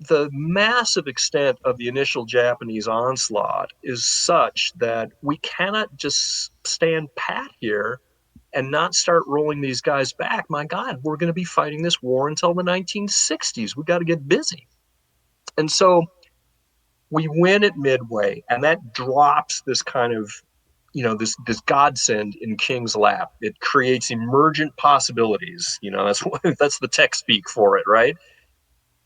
the massive extent of the initial Japanese onslaught is such that we cannot just stand pat here and not start rolling these guys back. My God, we're going to be fighting this war until the 1960s. We got to get busy. And so we win at Midway, and that drops this kind of this godsend in King's lap. It creates emergent possibilities. That's the tech speak for it, right?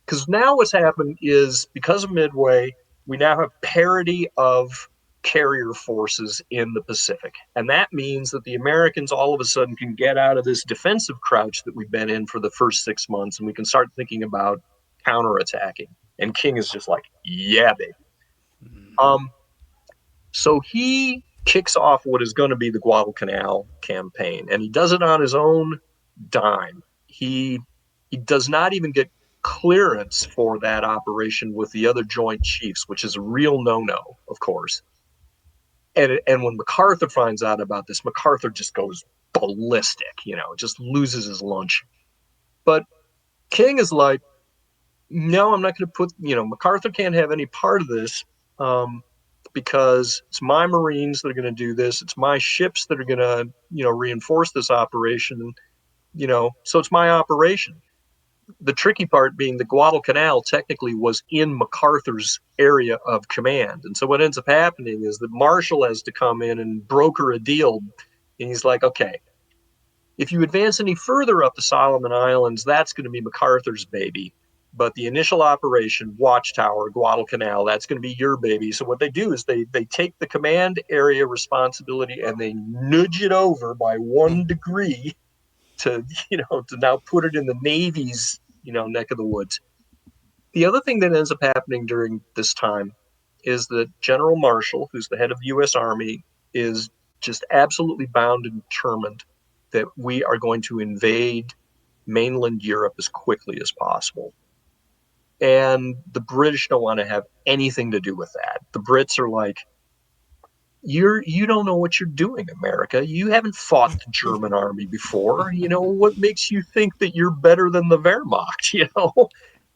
Because now what's happened is, because of Midway, we now have parity of carrier forces in the Pacific. And that means that the Americans all of a sudden can get out of this defensive crouch that we've been in for the first 6 months, and we can start thinking about counterattacking. And King is just like, yeah, baby. So he kicks off what is going to be the Guadalcanal campaign, and he does it on his own dime. He does not even get clearance for that operation with the other Joint Chiefs, which is a real no-no, of course. And when MacArthur finds out about this, MacArthur just goes ballistic, just loses his lunch. But King is like, no, I'm not going to put, MacArthur can't have any part of this, because it's my Marines that are going to do this. It's my ships that are going to, reinforce this operation. So it's my operation. The tricky part being the Guadalcanal technically was in MacArthur's area of command. And so what ends up happening is that Marshall has to come in and broker a deal. And he's like, okay, if you advance any further up the Solomon Islands, that's going to be MacArthur's baby. But the initial operation, Watchtower, Guadalcanal, that's going to be your baby. So what they do is they take the command area responsibility and they nudge it over by 1 degree to now put it in the Navy's neck of the woods. The other thing that ends up happening during this time is that General Marshall, who's the head of the U.S. Army, is just absolutely bound and determined that we are going to invade mainland Europe as quickly as possible. And the British don't want to have anything to do with that. The Brits are like, you don't know what you're doing, America. You haven't fought the German army before. What makes you think that you're better than the Wehrmacht?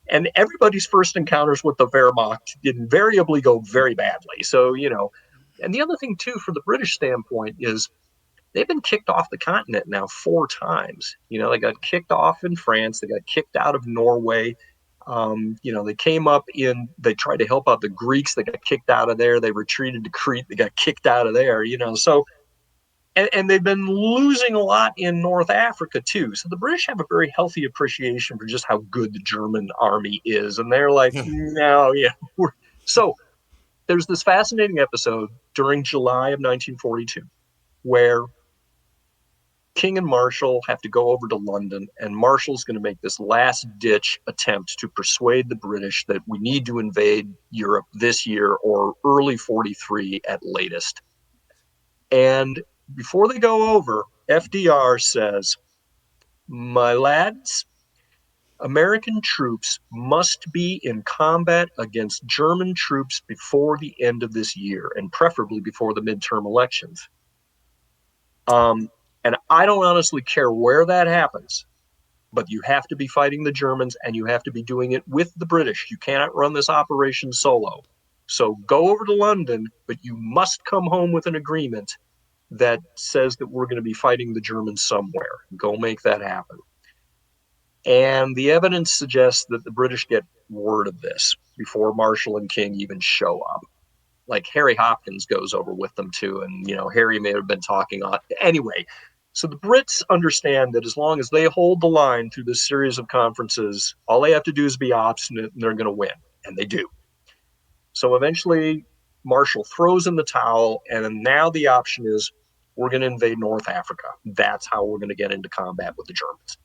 And everybody's first encounters with the Wehrmacht invariably go very badly. So, and the other thing too, from the British standpoint, is they've been kicked off the continent now 4 times. They got kicked off in France. They got kicked out of Norway. They came up they tried to help out the Greeks. They got kicked out of there. They retreated to Crete. They got kicked out of there, so, and they've been losing a lot in North Africa too. So the British have a very healthy appreciation for just how good the German army is. And they're like, no, yeah. So there's this fascinating episode during July of 1942 where King and Marshall have to go over to London, and Marshall's going to make this last-ditch attempt to persuade the British that we need to invade Europe this year or early 43 at latest. And before they go over, FDR says, my lads, American troops must be in combat against German troops before the end of this year, and preferably before the midterm elections. And I don't honestly care where that happens, but you have to be fighting the Germans and you have to be doing it with the British. You cannot run this operation solo. So go over to London, but you must come home with an agreement that says that we're going to be fighting the Germans somewhere. Go make that happen. And the evidence suggests that the British get word of this before Marshall and King even show up. Like Harry Hopkins goes over with them too. And, Harry may have been talking on. Anyway, so the Brits understand that as long as they hold the line through this series of conferences, all they have to do is be obstinate and they're going to win. And they do. So eventually Marshall throws in the towel, and now the option is we're going to invade North Africa. That's how we're going to get into combat with the Germans.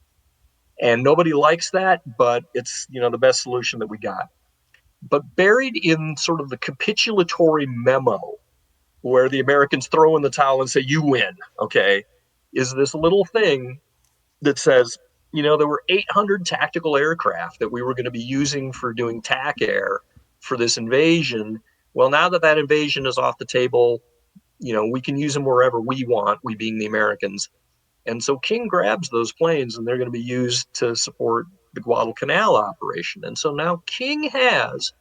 And nobody likes that, but it's, the best solution that we got. But buried in sort of the capitulatory memo where the Americans throw in the towel and say, you win, okay, is this little thing that says, There were 800 tactical aircraft that we were going to be using for doing TAC air for this invasion. Well, now that that invasion is off the table, we can use them wherever we want, we being the Americans. And so King grabs those planes and they're going to be used to support the Guadalcanal operation. And so now King has,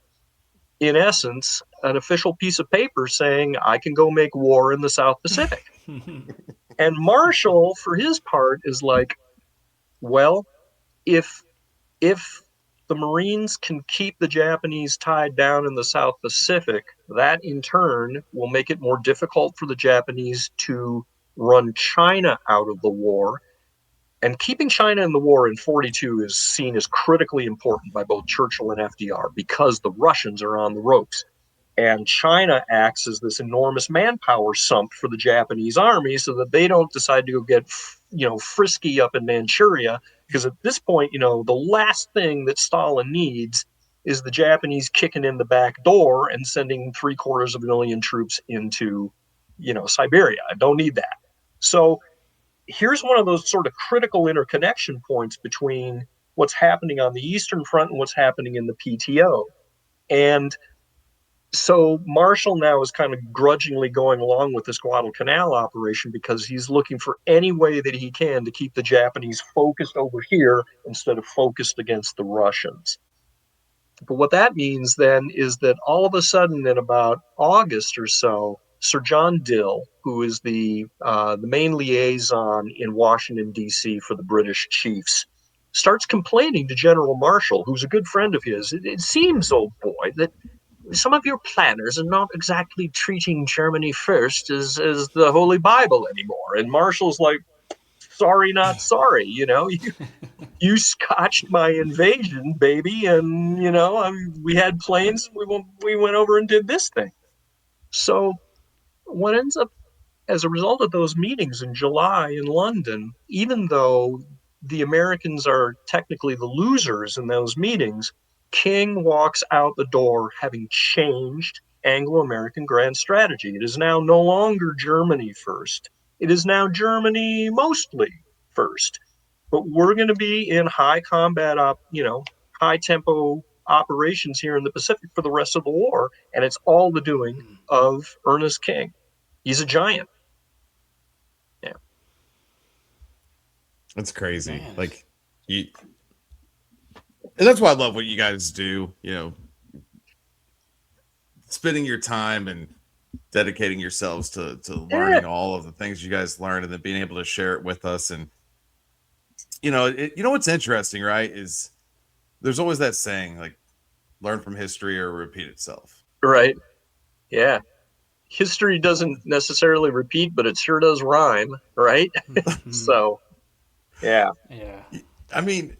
in essence, an official piece of paper saying, I can go make war in the South Pacific. And Marshall, for his part, is like, well, if if the Marines can keep the Japanese tied down in the South Pacific, that in turn will make it more difficult for the Japanese to run China out of the war. And keeping China in the war in 42 is seen as critically important by both Churchill and FDR because the Russians are on the ropes. And China acts as this enormous manpower sump for the Japanese army so that they don't decide to go get frisky up in Manchuria, because at this point, the last thing that Stalin needs is the Japanese kicking in the back door and sending 750,000 troops into Siberia. I don't need that. So here's one of those sort of critical interconnection points between what's happening on the Eastern Front and what's happening in the PTO. And so Marshall now is kind of grudgingly going along with this Guadalcanal operation because he's looking for any way that he can to keep the Japanese focused over here instead of focused against the Russians. But what that means then is that all of a sudden in about August or so, Sir John Dill, who is the main liaison in Washington, D.C. for the British chiefs, starts complaining to General Marshall, who's a good friend of his. It seems, old boy, that some of your planners are not exactly treating Germany first as the Holy Bible anymore. And Marshall's like, sorry, not sorry. You scotched my invasion, baby, and we had planes. We went over and did this thing. So what ends up as a result of those meetings in July in London, even though the Americans are technically the losers in those meetings, King walks out the door having changed Anglo-American grand strategy. It is now no longer Germany first. It is now Germany mostly first. But we're going to be in high combat, high tempo operations here in the Pacific for the rest of the war. And it's all the doing of Ernest King. He's a giant. Yeah. That's crazy. Man. Like you, and that's why I love what you guys do. Spending your time and dedicating yourselves to learning all of the things you guys learned and then being able to share it with us. And what's interesting, right? Is there's always that saying like, learn from history or repeat itself. Right. Yeah. History doesn't necessarily repeat, but it sure does rhyme, right? So, yeah. Yeah. I mean,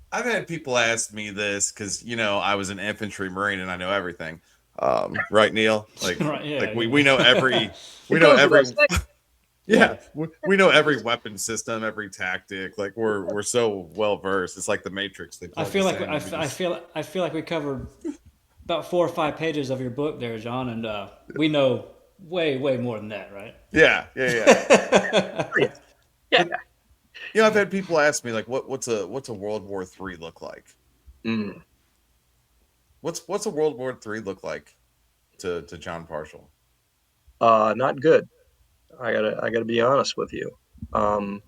I've had people ask me this because, I was an infantry Marine and I know everything. Right, Neil? Like, Right, yeah, like yeah. we know every, we It know goes every, without saying. yeah, we know every weapon system, every tactic. Like we're so well versed. It's like the Matrix. They I plug feel us like in and we just, I feel like we covered about 4 or 5 pages of your book there, John, and we know way more than that, right? yeah. Yeah. Yeah. But I've had people ask me like, what's a World War III look like? Mm. What's a World War III look like to Jon Parshall? Not good. I gotta be honest with you. Um,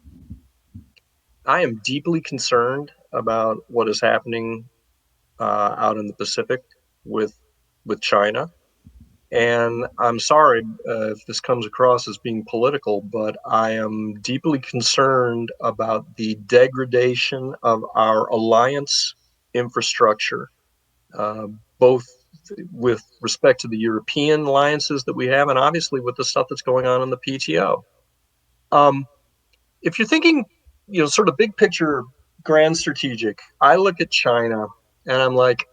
I am deeply concerned about what is happening out in the Pacific with China. And I'm sorry if this comes across as being political, but I am deeply concerned about the degradation of our alliance infrastructure, uh, both with respect to the European alliances that we have, and obviously with the stuff that's going on in the PTO. Um, if you're thinking, sort of big picture, grand strategic, I look at China and I'm like,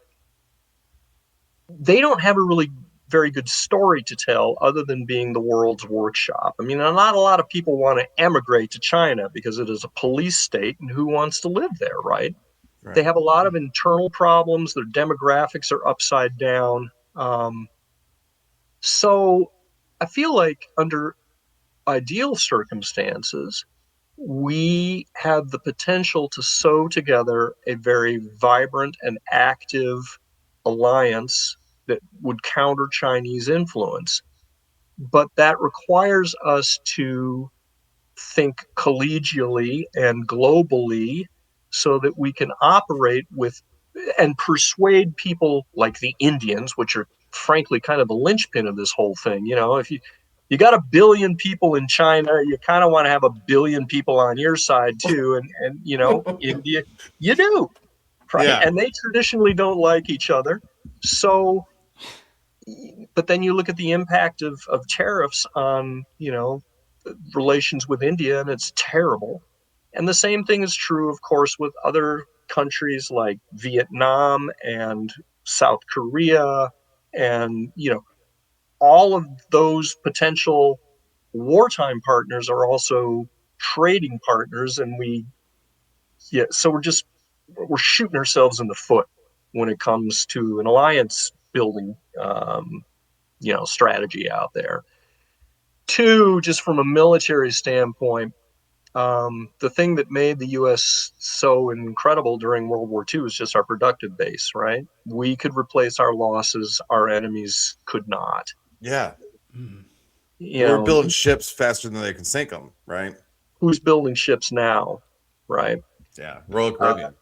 they don't have a really very good story to tell other than being the world's workshop. I mean, not a lot of people want to emigrate to China because it is a police state and who wants to live there, right? They Right. have a lot of internal problems. Their demographics are upside down. So I feel like under ideal circumstances, we have the potential to sew together a very vibrant and active alliance that would counter Chinese influence. But that requires us to think collegially and globally so that we can operate with and persuade people like the Indians, which are frankly kind of the linchpin of this whole thing. If you got a billion people in China, you kind of want to have a billion people on your side too. And India, you do, right? Yeah. And they traditionally don't like each other. So, but then you look at the impact of tariffs on, relations with India, and it's terrible. And the same thing is true, of course, with other countries like Vietnam and South Korea, and all of those potential wartime partners are also trading partners, and so we're shooting ourselves in the foot when it comes to an alliance building, strategy out there. Two, just from a military standpoint, the thing that made the U.S. so incredible during World War II is just our productive base, right? We could replace our losses, our enemies could not. Yeah. You And we're know, building ships faster than they can sink them, right? who's building ships now, right? Yeah. Royal Uh, Caribbean.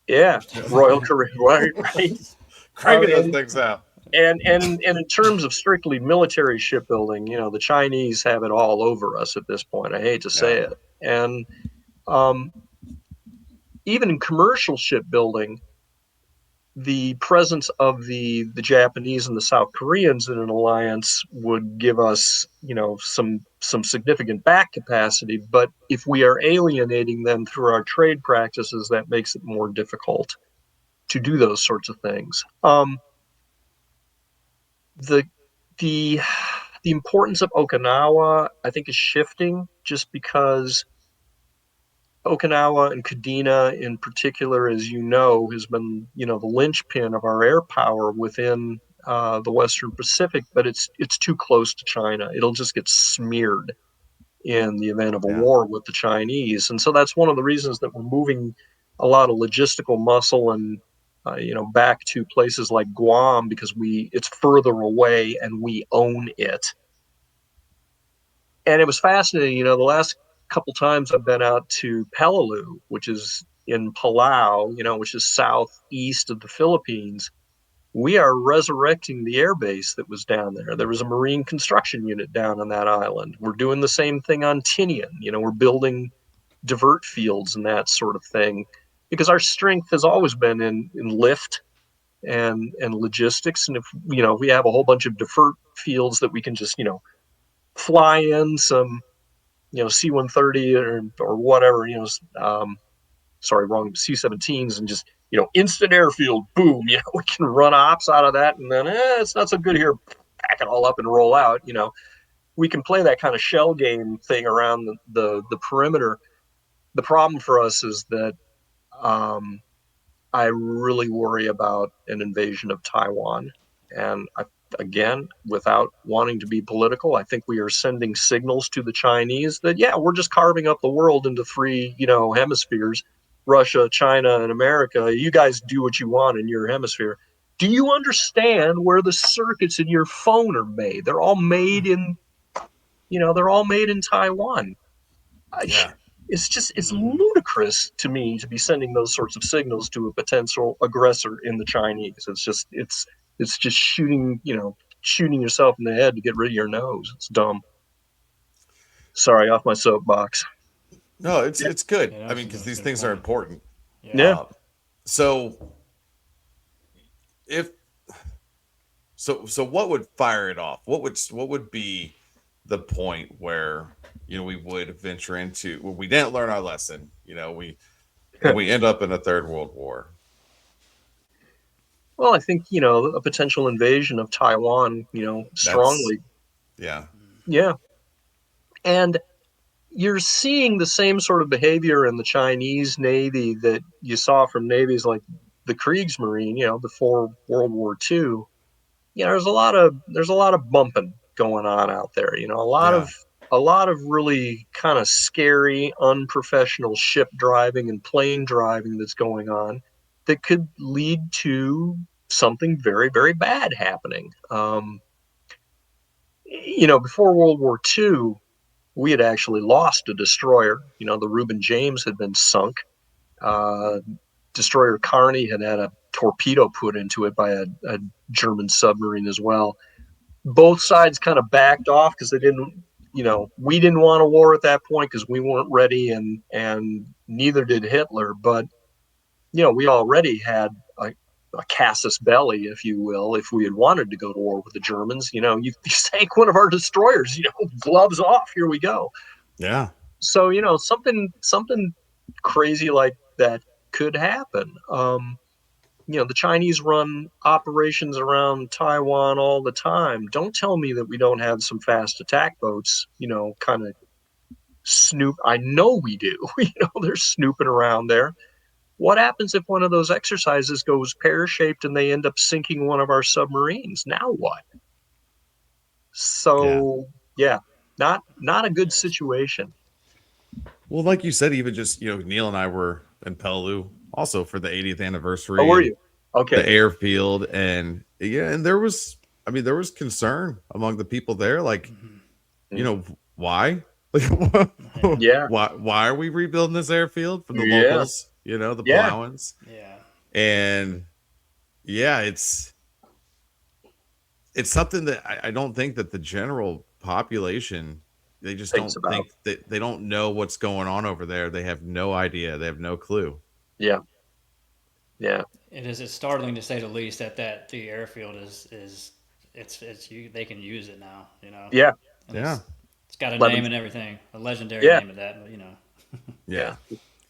yeah, Royal Caribbean, right, right. Cranking those And things out. in terms of strictly military shipbuilding, the Chinese have it all over us at this point. I hate to say Yeah. it, and um, even in commercial shipbuilding, the presence of the Japanese and the South Koreans in an alliance would give us, some significant back capacity. But if we are alienating them through our trade practices, that makes it more difficult to do those sorts of things. The the the importance of Okinawa, I think, is shifting just because Okinawa and Kadena in particular, as you know, has been, the linchpin of our air power within the Western Pacific, but it's too close to China. It'll just get smeared in the event of a Yeah. war with the Chinese, and so that's one of the reasons that we're moving a lot of logistical muscle and back to places like Guam because it's further away and we own it. And it was fascinating. The last couple times I've been out to Peleliu, which is in Palau, which is southeast of the Philippines. We are resurrecting the airbase that was down there. There was a marine construction unit down on that island. We're doing the same thing on Tinian. We're building divert fields and that sort of thing because our strength has always been in lift and logistics. And if we have a whole bunch of divert fields that we can just fly in some C-130 or whatever, sorry, wrong, C-17s, and just instant airfield, boom, we can run ops out of that, and then it's not so good here, pack it all up and roll out. We can play that kind of shell game thing around the perimeter. The problem for us is that um, I really worry about an invasion of Taiwan. And again, without wanting to be political, I think we are sending signals to the Chinese that, yeah, we're just carving up the world into three, hemispheres, Russia, China, and America. You guys do what you want in your hemisphere. Do you understand where the circuits in your phone are made? They're all made in Taiwan. I, Yeah. it's ludicrous to me to be sending those sorts of signals to a potential aggressor in the Chinese. It's just shooting yourself in the head to get rid of your nose. It's dumb. Sorry, off my soapbox. No, it's good. Yeah, I that's mean, because a these good things are point. important. Yeah. Yeah. So if so what would fire it off? What would be the point where we would venture into where we didn't learn our lesson, we end up in a third world war. Well, I think a potential invasion of Taiwan, That's strongly. yeah. Yeah, and you're seeing the same sort of behavior in the Chinese Navy that you saw from navies like the Kriegsmarine, before World War II. There's a lot of bumping going on out there. A lot of Yeah. a lot of really kind of scary, unprofessional ship driving and plane driving that's going on that could lead to something very, very bad happening. Before World War II, we had actually lost a destroyer. The Reuben James had been sunk. Uh, Destroyer Carney had had a torpedo put into it by a German submarine as well. Both sides kind of backed off because they didn't, we didn't want a war at that point because we weren't ready, and neither did Hitler. But we already had a casus belli, if you will, if we had wanted to go to war with the Germans. You sank one of our destroyers. Gloves off. Here we go. Yeah. So something crazy like that could happen. The Chinese run operations around Taiwan all the time. Don't tell me that we don't have some fast attack boats, kind of snoop. I know we do. They're snooping around there. What happens if one of those exercises goes pear-shaped and they end up sinking one of our submarines? Now what? So, yeah, not a good situation. Well, like you said, even just, Neil and I were in Peleliu also for the 80th Oh, anniversary were and you? Okay. the airfield. And and there was concern among the people there. Like, why? Like, Yeah. why are we rebuilding this airfield from the Yeah. locals, the Yeah. Palauans? Yeah. And it's something that I don't think that the general population, they just Thinks don't about. think that they don't know what's going on over there. They have no idea. They have no clue. Yeah. Yeah. It's startling to say the least that the airfield is it's you they can use it now, Yeah. and Yeah. it's got a 11. name and everything, a legendary Yeah. name of that, but Yeah. Yeah.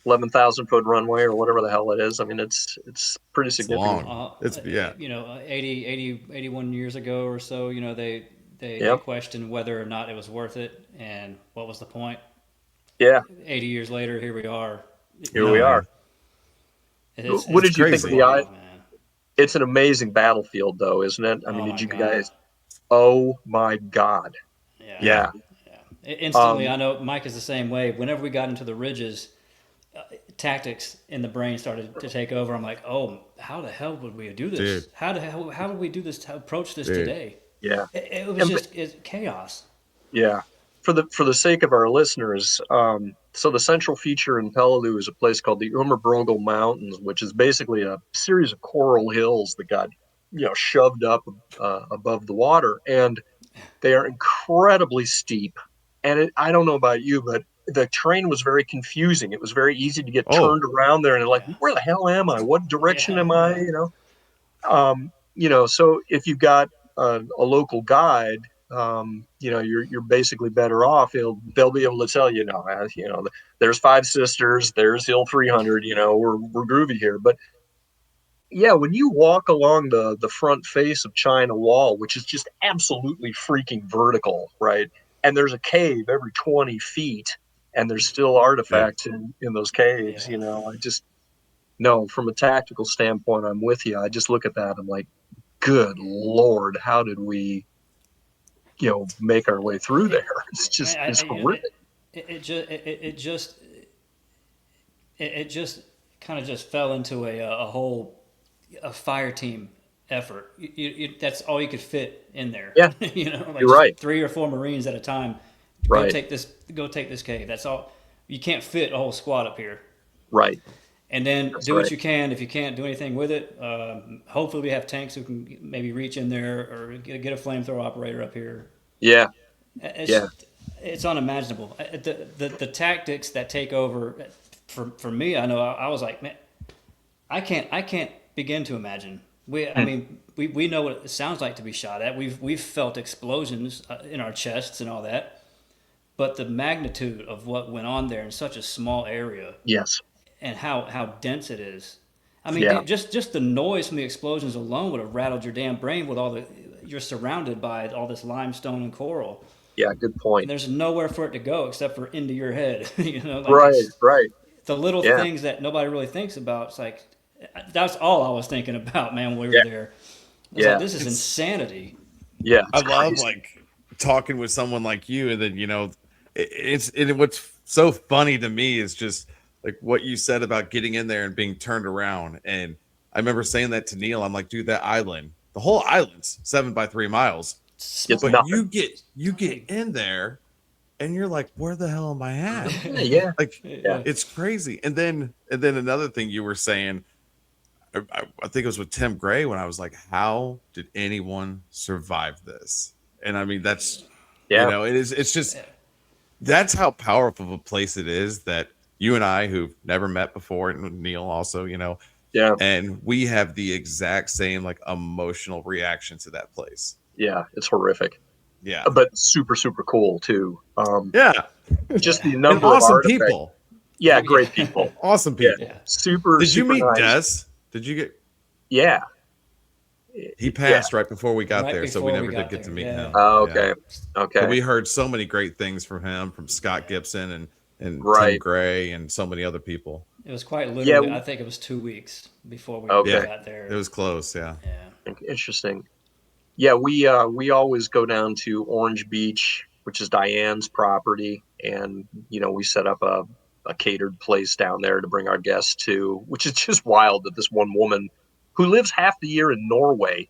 11,000-foot runway or whatever the hell it is. I mean, it's pretty It's significant. long. It's yeah. 81 years ago or so, they Yep. questioned whether or not it was worth it and what was the point. Yeah. 80 years later, here we are. Here No, we are. man. What It's did you think of crazy. Man. It's an amazing battlefield, though, isn't it? I mean, Oh did my you God. guys? Oh my God. Yeah. Yeah. Yeah. Instantly, I know Mike is the same way. Whenever we got into the ridges, tactics in the brain started to take over. I'm like, oh, how the hell would we do Dude. this? How would we do this? Approach this Dude. today? Yeah. It was And just chaos. yeah. For the sake of our listeners, so the central feature in Peleliu is a place called the Umabrogel Mountains, which is basically a series of coral hills that got shoved up above the water, and they are incredibly steep. And I don't know about you, but the terrain was very confusing. It was very easy to get Oh, turned around there and like, Yeah. where the hell am I? What direction Yeah. am I? Yeah. So if you've got a local guide, you're basically better off. They'll be able to tell you, there's Five Sisters, there's Hill 300. We're groovy here. But yeah, when you walk along the front face of China Wall, which is just absolutely freaking vertical, right? And there's a cave every 20 feet, and there's still dude. artifacts in those caves. Yeah. I just no, from a tactical standpoint, I'm with you. I just look at that, I'm like, good Lord, how did we, make our way through there? It's I mean, just it's horrific. it just kind of just fell into a whole a fire team effort. That's all you could fit in there. Yeah, Like you're just right. 3 or 4 Marines at a time. Right. Go take this cave. That's all. You can't fit a whole squad up here. Right. And then That's do right. what you can. If you can't do anything with it, hopefully we have tanks who can maybe reach in there or get a flamethrower operator up here. Yeah. It's Yeah. it's unimaginable. The tactics that take over for me, I know I was like, man, I can't begin to imagine. I Hmm. mean, we know what it sounds like to be shot at. We've felt explosions in our chests and all that, but the magnitude of what went on there in such a small area Yes. and how dense it is. I mean, Yeah. just the noise from the explosions alone would have rattled your damn brain with all the you're surrounded by all this limestone and coral, Yeah. Good and point. there's nowhere for it to go except for into your head. Like Right. it's Right. the little Yeah. things that nobody really thinks about. It's like that's all I was thinking about, man, when we were Yeah. there. It's like Yeah. this is It's insanity. Yeah. I It's love crazy. like talking with someone like you, and then what's so funny to me is just like what you said about getting in there and being turned around. And I remember saying that to Neil. I'm like, dude, that island, the whole island's 7 by 3 miles, It's but Small. nothing. you get in there and you're like, where the hell am I at? Yeah. Like, Yeah. it's crazy. And then another thing you were saying, I think it was with Tim Gray, when I was like, how did anyone survive this? And I mean, that's, Yeah. it's just, that's how powerful of a place it is, that you and I, who've never met before, and Neil also, Yeah. and we have the exact same like emotional reaction to that place. Yeah. It's horrific, Yeah. but super, super cool too. Yeah. Just the And number of awesome artifacts. people. Yeah. Yeah. Great people. Awesome Yeah. people. Super, Did you super meet nice. Des? Did you get, Yeah. he passed right before we got Right there, so we before we never did got get to there, meet yeah. him. Oh, Yeah. okay. Okay. But we heard so many great things from him, from Scott Gibson and Tim Right. Gray and so many other people. It was quite Yeah. literally. I think it was 2 weeks before we Okay. got there. It was close. Yeah. Yeah. Interesting. Yeah. We always go down to Orange Beach, which is Diane's property, and we set up a catered place down there to bring our guests to, which is just wild that this one woman who lives half the year in Norway,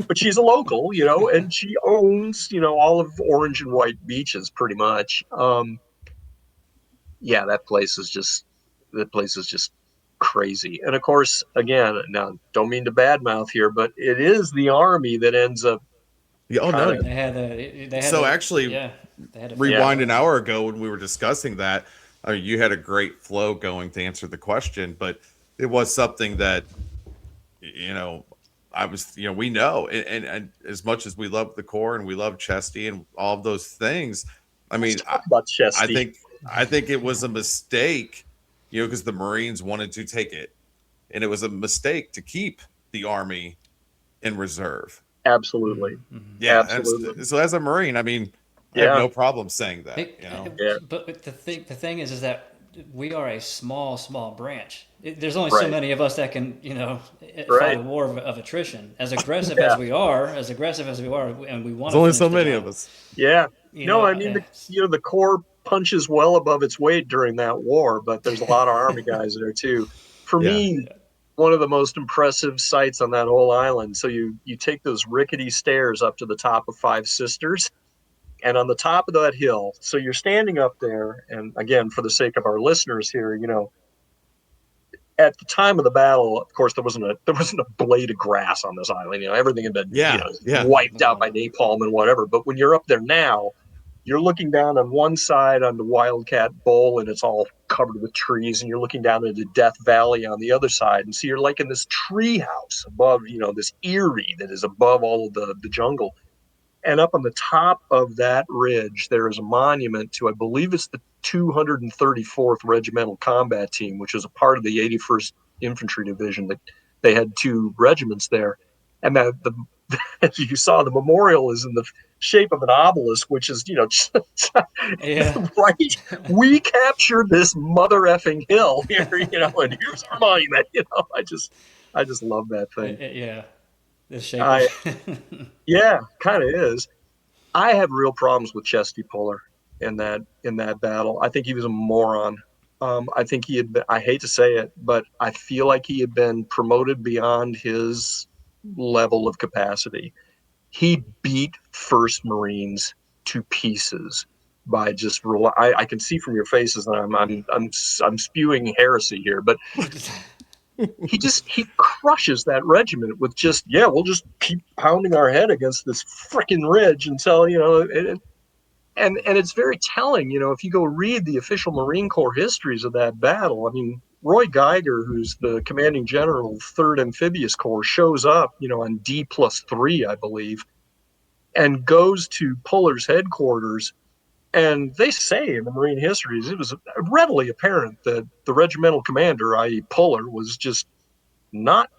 but she's a local, and she owns, all of Orange and White beaches pretty much. Yeah, that place is just crazy. And of course, again, now don't mean to badmouth here, but it is the army that ends up Yeah. Oh kind no. of, So actually, yeah, they had rewind an hour ago when we were discussing that, you had a great flow going to answer the question, but it was something that, you know, I was, we know, and as much as we love the Corps and we love Chesty and all of those things, I mean, let's talk about I Chesty. think it was a mistake, because the Marines wanted to take it, and it was a mistake to keep the Army in reserve. Absolutely. Yeah, Absolutely. so as a Marine, I mean, I have Yeah. no problem saying that. Yeah. But the thing is that we are a small branch. There's only Right. so many of us that can fight Right. a war of attrition. As aggressive Yeah. as we are, and we want There's only to so finish the many job, of us. Yeah. You No, know, I mean, the Corps punches well above its weight during that war, but there's a lot of Army guys there too. For Yeah. me, one of the most impressive sights on that whole island. So you take those rickety stairs up to the top of Five Sisters, and on the top of that hill, so you're standing up there, and again, for the sake of our listeners here, at the time of the battle, of course, there wasn't a blade of grass on this island. Everything had been Yeah. wiped out by napalm and whatever. But when you're up there now, you're looking down on one side on the Wildcat Bowl, and it's all covered with trees, and you're looking down into Death Valley on the other side, and so you're like in this tree house above, this eyrie that is above all of the jungle. And up on the top of that ridge, there is a monument to, I believe it's the 234th Regimental Combat Team, which is a part of the 81st Infantry Division. That they had two regiments there, and that as you saw, the memorial is in the shape of an obelisk, which is Yeah. right. We captured this mother effing hill here, and here's our monument. I just love that thing. yeah, the shape. I Yeah, kind of is. I have real problems with Chesty Puller in that battle. I think he was a moron. I think he had been, I hate to say it, but I feel like he had been promoted beyond his level of capacity. He beat First Marines to pieces by just I can see from your faces that I'm spewing heresy here, but he crushes that regiment with we'll just keep pounding our head against this freaking ridge until and it's very telling, if you go read the official Marine Corps histories of that battle. I mean, Roy Geiger, who's the commanding general of 3rd Amphibious Corps, shows up, on D+3, I believe, and goes to Puller's headquarters. And they say in the Marine histories, it was readily apparent that the regimental commander, i.e. Puller, was just not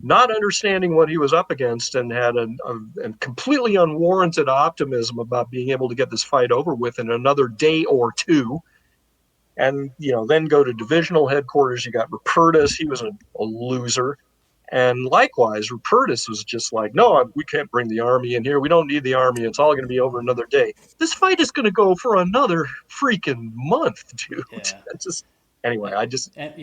not understanding what he was up against, and had a completely unwarranted optimism about being able to get this fight over with in another day or two. And then go to divisional headquarters. You got Rupertus. He was a loser. And likewise, Rupertus was just like, no, we can't bring the army in here. We don't need the army. It's all going to be over another day. This fight is going to go for another freaking month, dude. Yeah. Just anyway, I just And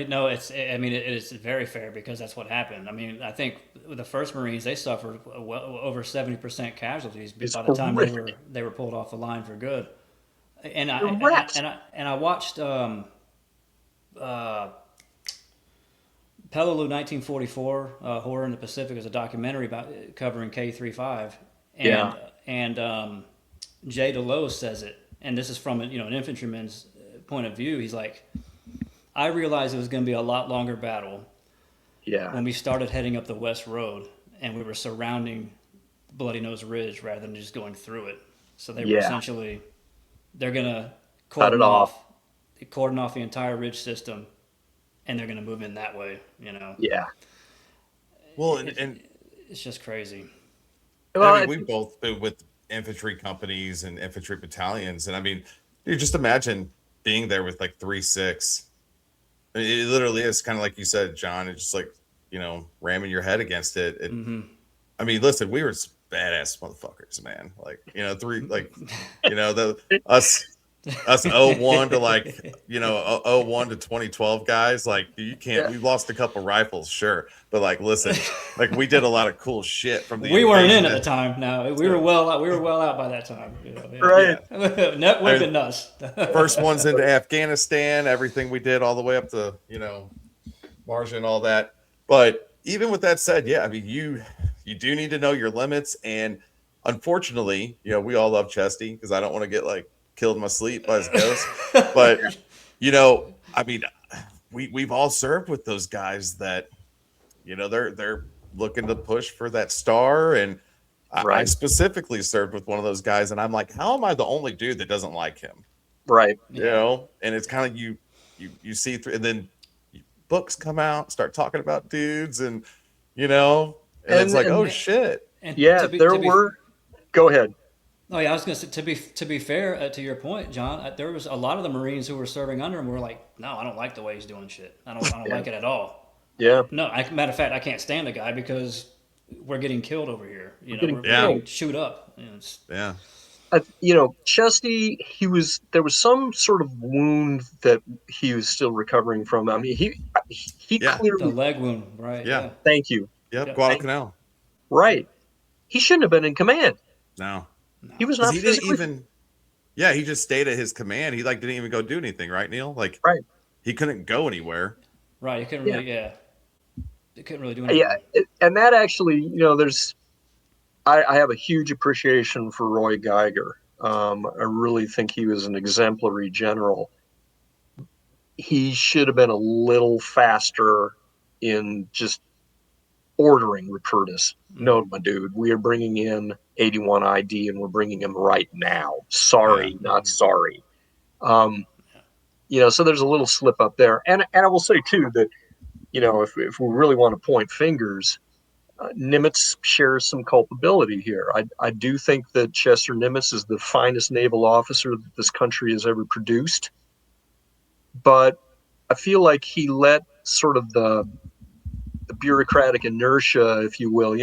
no, it's. I mean, it is very fair because that's what happened. I mean, I think with the first Marines, they suffered well over 70% casualties it's by the time horrific. they were pulled off the line for good. And I They're and I reps. and I, and I watched uh, Peleliu 1944, Horror in the Pacific, is a documentary about covering K-35, Yeah, and Jay Delos says it, and this is from an infantryman's point of view. He's like, I realized it was going to be a lot longer battle yeah, when we started heading up the West Road and we were surrounding Bloody Nose Ridge rather than just going through it. So they were yeah. essentially they're going to Cut it off. cordon off the entire ridge system, and they're going to move in that way. Yeah. Well, It, and it's just crazy. I Well, mean, we've both been with infantry companies and infantry battalions, and I mean, dude, just imagine being there with like 3-6. It literally is kind of like you said, John. It's just like ramming your head against it. I mean, listen, we were some badass motherfuckers, man. Like the us 01 to like 01 to 2012 guys. Like you can't. yeah, We lost a couple rifles, sure, but like listen, like we did a lot of cool shit from the We weren't in invasion. at the time. No, we were well out. We were well out by that time. right. Yeah, That would I have mean, been us. first ones into Afghanistan, everything we did all the way up to Marja and all that. But even with that said, yeah, I mean you do need to know your limits, and unfortunately, we all love Chesty because I don't want to get like killed in my sleep by his ghost. But I mean, we've all served with those guys that they're looking to push for that star, and I Right. specifically served with one of those guys, and I'm like, how am I the only dude that doesn't like him? Right. Yeah. And it's kind of you see through, and then books come out, start talking about dudes, and and it's like, oh And shit. And yeah, there to be were. Go ahead. Oh yeah, I was gonna say to be fair to your point, John. There was a lot of the Marines who were serving under him were like, no, I don't like the way he's doing shit. I don't Yeah. like it at all. Yeah. No, matter of fact, I can't stand the guy because we're getting killed over here. We're getting We're Yeah, getting killed. chewed up. yeah. Chesty, there was some sort of wound that he was still recovering from. I mean, he Yeah, The clearly. leg wound, right? yeah, Yeah, Thank you. yep. yeah. Thank, Guadalcanal. right. He shouldn't have been in command. No, He No, was because not he didn't physically even. Yeah, he just stayed at his command. He like didn't even go do anything, right, Neil? Like right. he couldn't go anywhere. right. You couldn't Yeah. really, yeah, you couldn't really do Yeah. anything. And that actually, there's. I have a huge appreciation for Roy Geiger. I really think he was an exemplary general. He should have been a little faster in just ordering Rupertus. No, my dude, we are bringing in 81 ID and we're bringing him right now. Yeah, Sorry, not sorry. Um, so there's a little slip up there. And I will say, too, that, if we really want to point fingers, Nimitz shares some culpability here. I do think that Chester Nimitz is the finest naval officer that this country has ever produced. But I feel like he let sort of the bureaucratic inertia, if you will,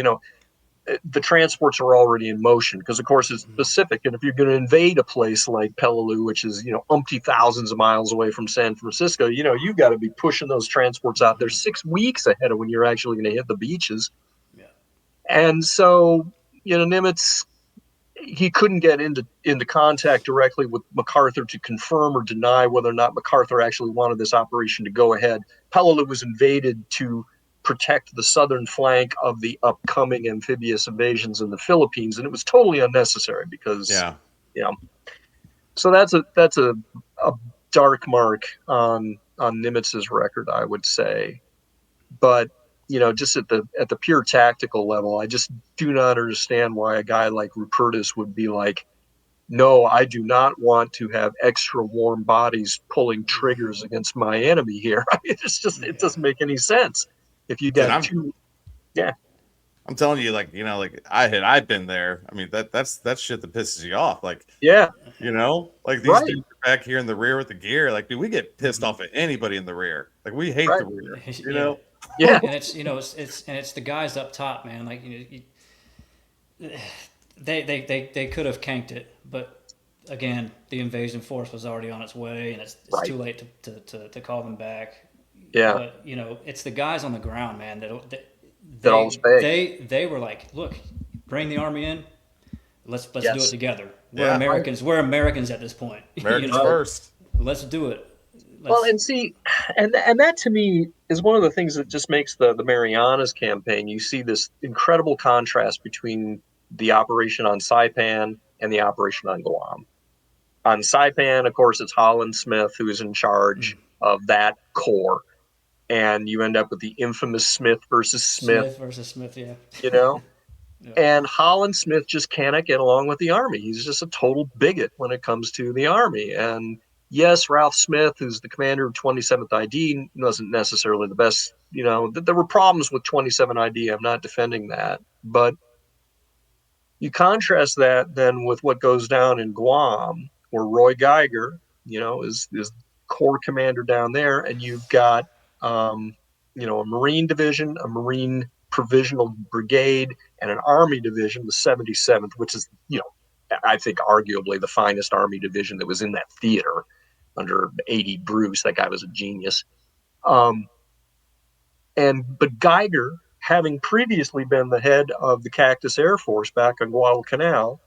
the transports are already in motion because, of course, it's Pacific. And if you're going to invade a place like Peleliu, which is, umpty thousands of miles away from San Francisco, you've got to be pushing those transports out there 6 weeks ahead of when you're actually going to hit the beaches. Yeah, And so, Nimitz, he couldn't get into contact directly with MacArthur to confirm or deny whether or not MacArthur actually wanted this operation to go ahead. Peleliu was invaded to protect the southern flank of the upcoming amphibious invasions in the Philippines, and it was totally unnecessary because, yeah. you know. So that's a dark mark on Nimitz's record, I would say. But just at the pure tactical level, I just do not understand why a guy like Rupertus would be like, no, I do not want to have extra warm bodies pulling triggers against my enemy here. It yeah. doesn't make any sense. If you And got two, yeah, I'm telling you, like like I've been there. I mean that's shit that pisses you off. Like yeah, like these right, dudes are back here in the rear with the gear. Like, dude, we get pissed off at anybody in the rear. Like we hate right, the rear. Yeah, Yeah, And it's it's the guys up top, man. Like they could have canked it, but again, the invasion force was already on its way, and it's right. too late to call them back. Yeah, But it's the guys on the ground, man. That that always pay. they were like, look, bring the army in. Let's do it Yes, together. We're Yeah, right. Americans. We're Americans at this point. Americans Right. first. Let's do it. Well, Let's. and see, and that to me is one of the things that just makes the Marianas campaign. You see this incredible contrast between the operation on Saipan and the operation on Guam. On Saipan, of course, it's Holland Smith who is in charge of that corps, and you end up with the infamous Smith versus Smith, Smith versus Smith, yeah. you know. Yeah. And Holland Smith just cannot get along with the Army. He's just a total bigot when it comes to the Army. And yes, Ralph Smith, who's the commander of 27th ID, wasn't necessarily the best. There were problems with 27 ID. I'm not defending that. But you contrast that then with what goes down in Guam, where Roy Geiger, is corps commander down there, and you've got, a Marine division, a Marine provisional brigade, and an Army division, the 77th, which is, I think arguably the finest Army division that was in that theater under A.D. Bruce. That guy was a genius. Um, but Geiger, having previously been the head of the Cactus Air Force back on Guadalcanal,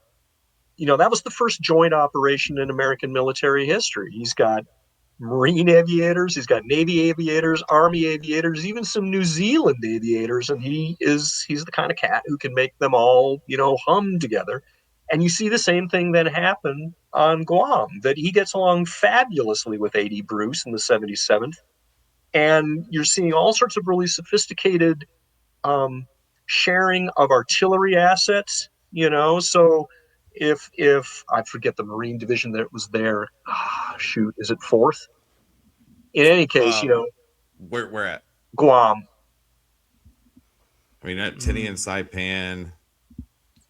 that was the first joint operation in American military history. He's got Marine aviators, he's got Navy aviators, Army aviators, even some New Zealand aviators, and he's the kind of cat who can make them all, hum together. And you see the same thing then happen on Guam, that he gets along fabulously with A.D. Bruce in the 77th. And you're seeing all sorts of really sophisticated um, sharing of artillery assets. So if I forget the Marine division that was there, shoot, is it fourth? In any case, Uh, where at? Guam. I mean, at Tinian, Saipan,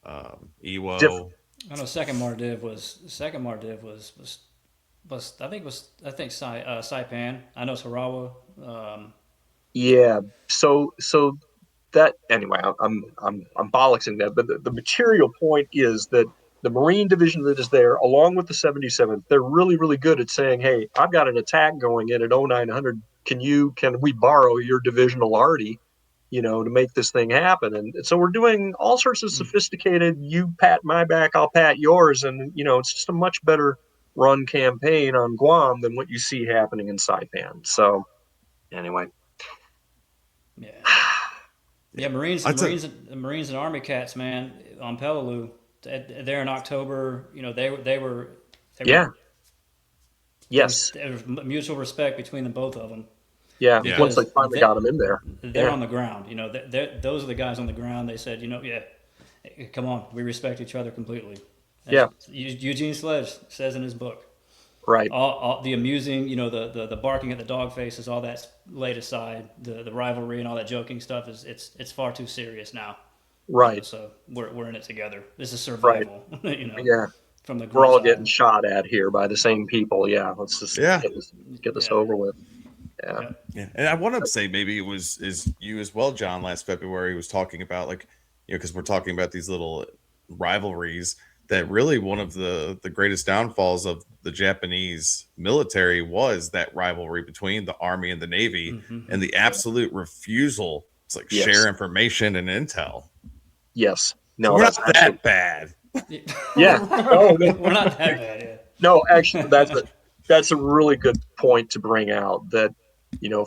Diff- Iwo. I know second Mardiv was I think Saipan. I know Tarawa. yeah. So that anyway, I'm bollocksing that, but the material point is that the Marine division that is there, along with the 77th, they're really really good at saying, "Hey, I've got an attack going in at 0900. Can we borrow your divisional arty, to make this thing happen?" And so we're doing all sorts of sophisticated. You pat my back, I'll pat yours, and it's just a much better run campaign on Guam than what you see happening in Saipan. So anyway. Yeah, yeah. I took. Marines and Army cats, man, on Peleliu. There in October, they were Yeah. Yes. there was mutual respect between the both of them Yeah. Yeah. Once they because finally got him in there. they're Yeah. on the ground. Those are the guys on the ground. They said, yeah, come on, we respect each other completely. Yeah. Eugene Sledge says in his book. Right. All the amusing, the barking at the dog faces, all that's laid aside. The rivalry and all that joking stuff it's far too serious now. Right. So we're in it together. This is Right. survival. Yeah. From the We're group all side. getting shot at here by the same people. Yeah. Let's just Yeah. get this Yeah, over with. Yeah. yeah. Yeah, and I want to say maybe it was is you as well, John. Last February was talking about like because we're talking about these little rivalries that really one of the greatest downfalls of the Japanese military was that rivalry between the army and the navy Mm-hmm. and the absolute refusal to like Yes. share information and intel. Yes. So No, we're that's not absolutely. that bad. Yeah. Oh, We're not that bad. no, actually, that's a really good point to bring out. That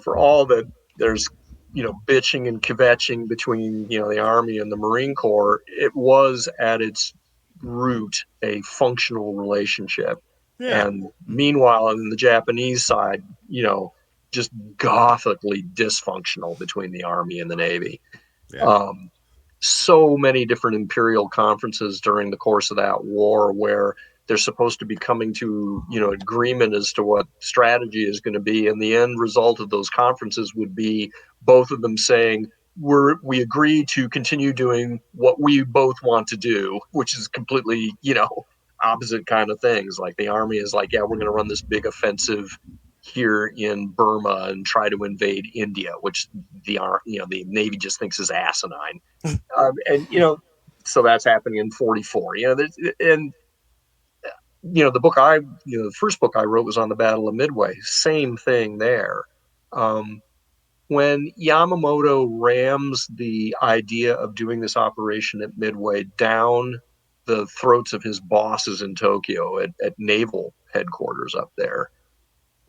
for all that there's bitching and kvetching between the Army and the Marine Corps, it was at its root a functional relationship. Yeah, And meanwhile, on the Japanese side, just gothically dysfunctional between the Army and the Navy. yeah, Um, so many different imperial conferences during the course of that war where they're supposed to be coming to agreement as to what strategy is going to be, and the end result of those conferences would be both of them saying we agree to continue doing what we both want to do, which is completely opposite kind of things. Like the Army is like, yeah, we're going to run this big offensive here in Burma and try to invade India, which the Navy just thinks is asinine. And so that's happening in 44. And the first book I wrote was on the Battle of Midway. Same thing there. When Yamamoto rams the idea of doing this operation at Midway down the throats of his bosses in Tokyo at naval headquarters up there,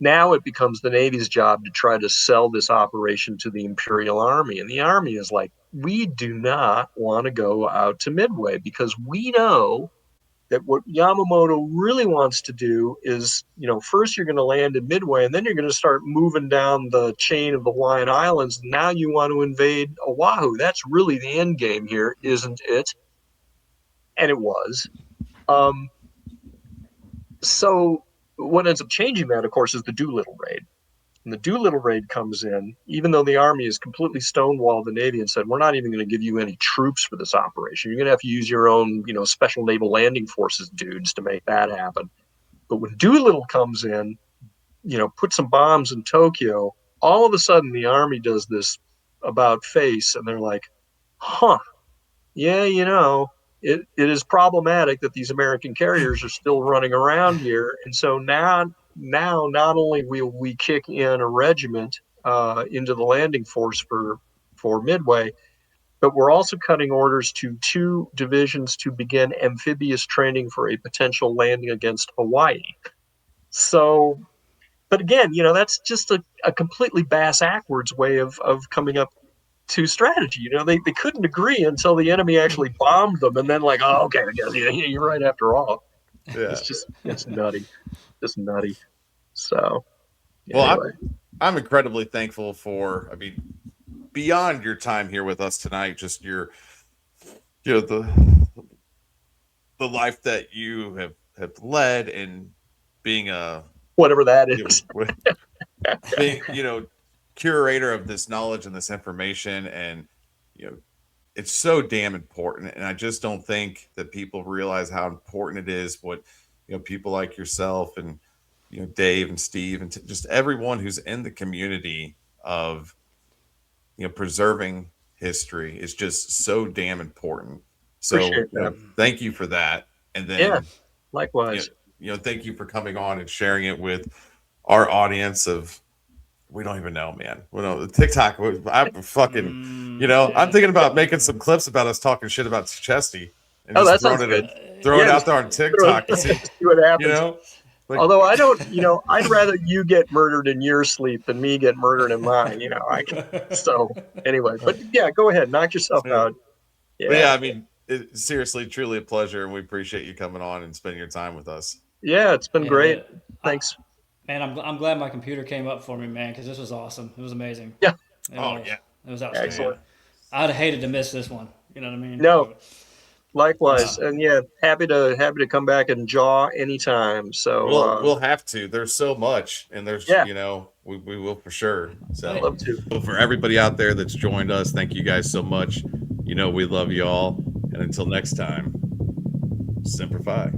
now it becomes the Navy's job to try to sell this operation to the Imperial Army. And the Army is like, we do not want to go out to Midway because we know that what Yamamoto really wants to do is, first you're going to land in Midway, and then you're going to start moving down the chain of the Hawaiian Islands. Now you want to invade Oahu. That's really the end game here, isn't it? And it was. So what ends up changing that, of course, is the Doolittle raid. And the Doolittle raid comes in, even though the Army is completely stonewalled the Navy and said, we're not even going to give you any troops for this operation. You're going to have to use your own, special naval landing forces dudes to make that happen. But when Doolittle comes in, put some bombs in Tokyo, all of a sudden the Army does this about face, and they're like, yeah, it is problematic that these American carriers are still running around here. And so now not only will we kick in a regiment into the landing force for Midway, but we're also cutting orders to 2 divisions to begin amphibious training for a potential landing against Hawaii. So, but again, that's just a completely bass-ackwards way of coming up to strategy. They couldn't agree until the enemy actually bombed them, and then like, oh, okay, I guess you're right after all. Yeah. It's nutty, just nutty. So, well, anyway. I'm incredibly thankful for, beyond your time here with us tonight, just your, the life that you have led, and being a whatever that is, being, curator of this knowledge and this information. And it's so damn important, and I just don't think that people realize how important it is what people like yourself and Dave and Steve and just everyone who's in the community of preserving history is just so damn important. So thank you for that. And then likewise, thank you for coming on and sharing it with our audience of, we don't even know, man. TikTok. I'm fucking, I'm thinking about making some clips about us talking shit about Chesty and just throwing it out there on TikTok to see what happens. Although I don't, I'd rather you get murdered in your sleep than me get murdered in mine. So anyway, but yeah, go ahead, knock yourself out. Yeah, it's seriously, truly a pleasure, and we appreciate you coming on and spending your time with us. Yeah, it's been great. Thanks. Man, I'm glad my computer came up for me, man, because this was awesome. It was amazing. Yeah. It was outstanding. Excellent. I'd have hated to miss this one. You know what I mean? No. Likewise. And happy to come back and jaw anytime. So we'll have to. There's so much, and there's we will for sure. So I'd love to. So for everybody out there that's joined us, thank you guys so much. We love you all. And until next time, Semper Fi.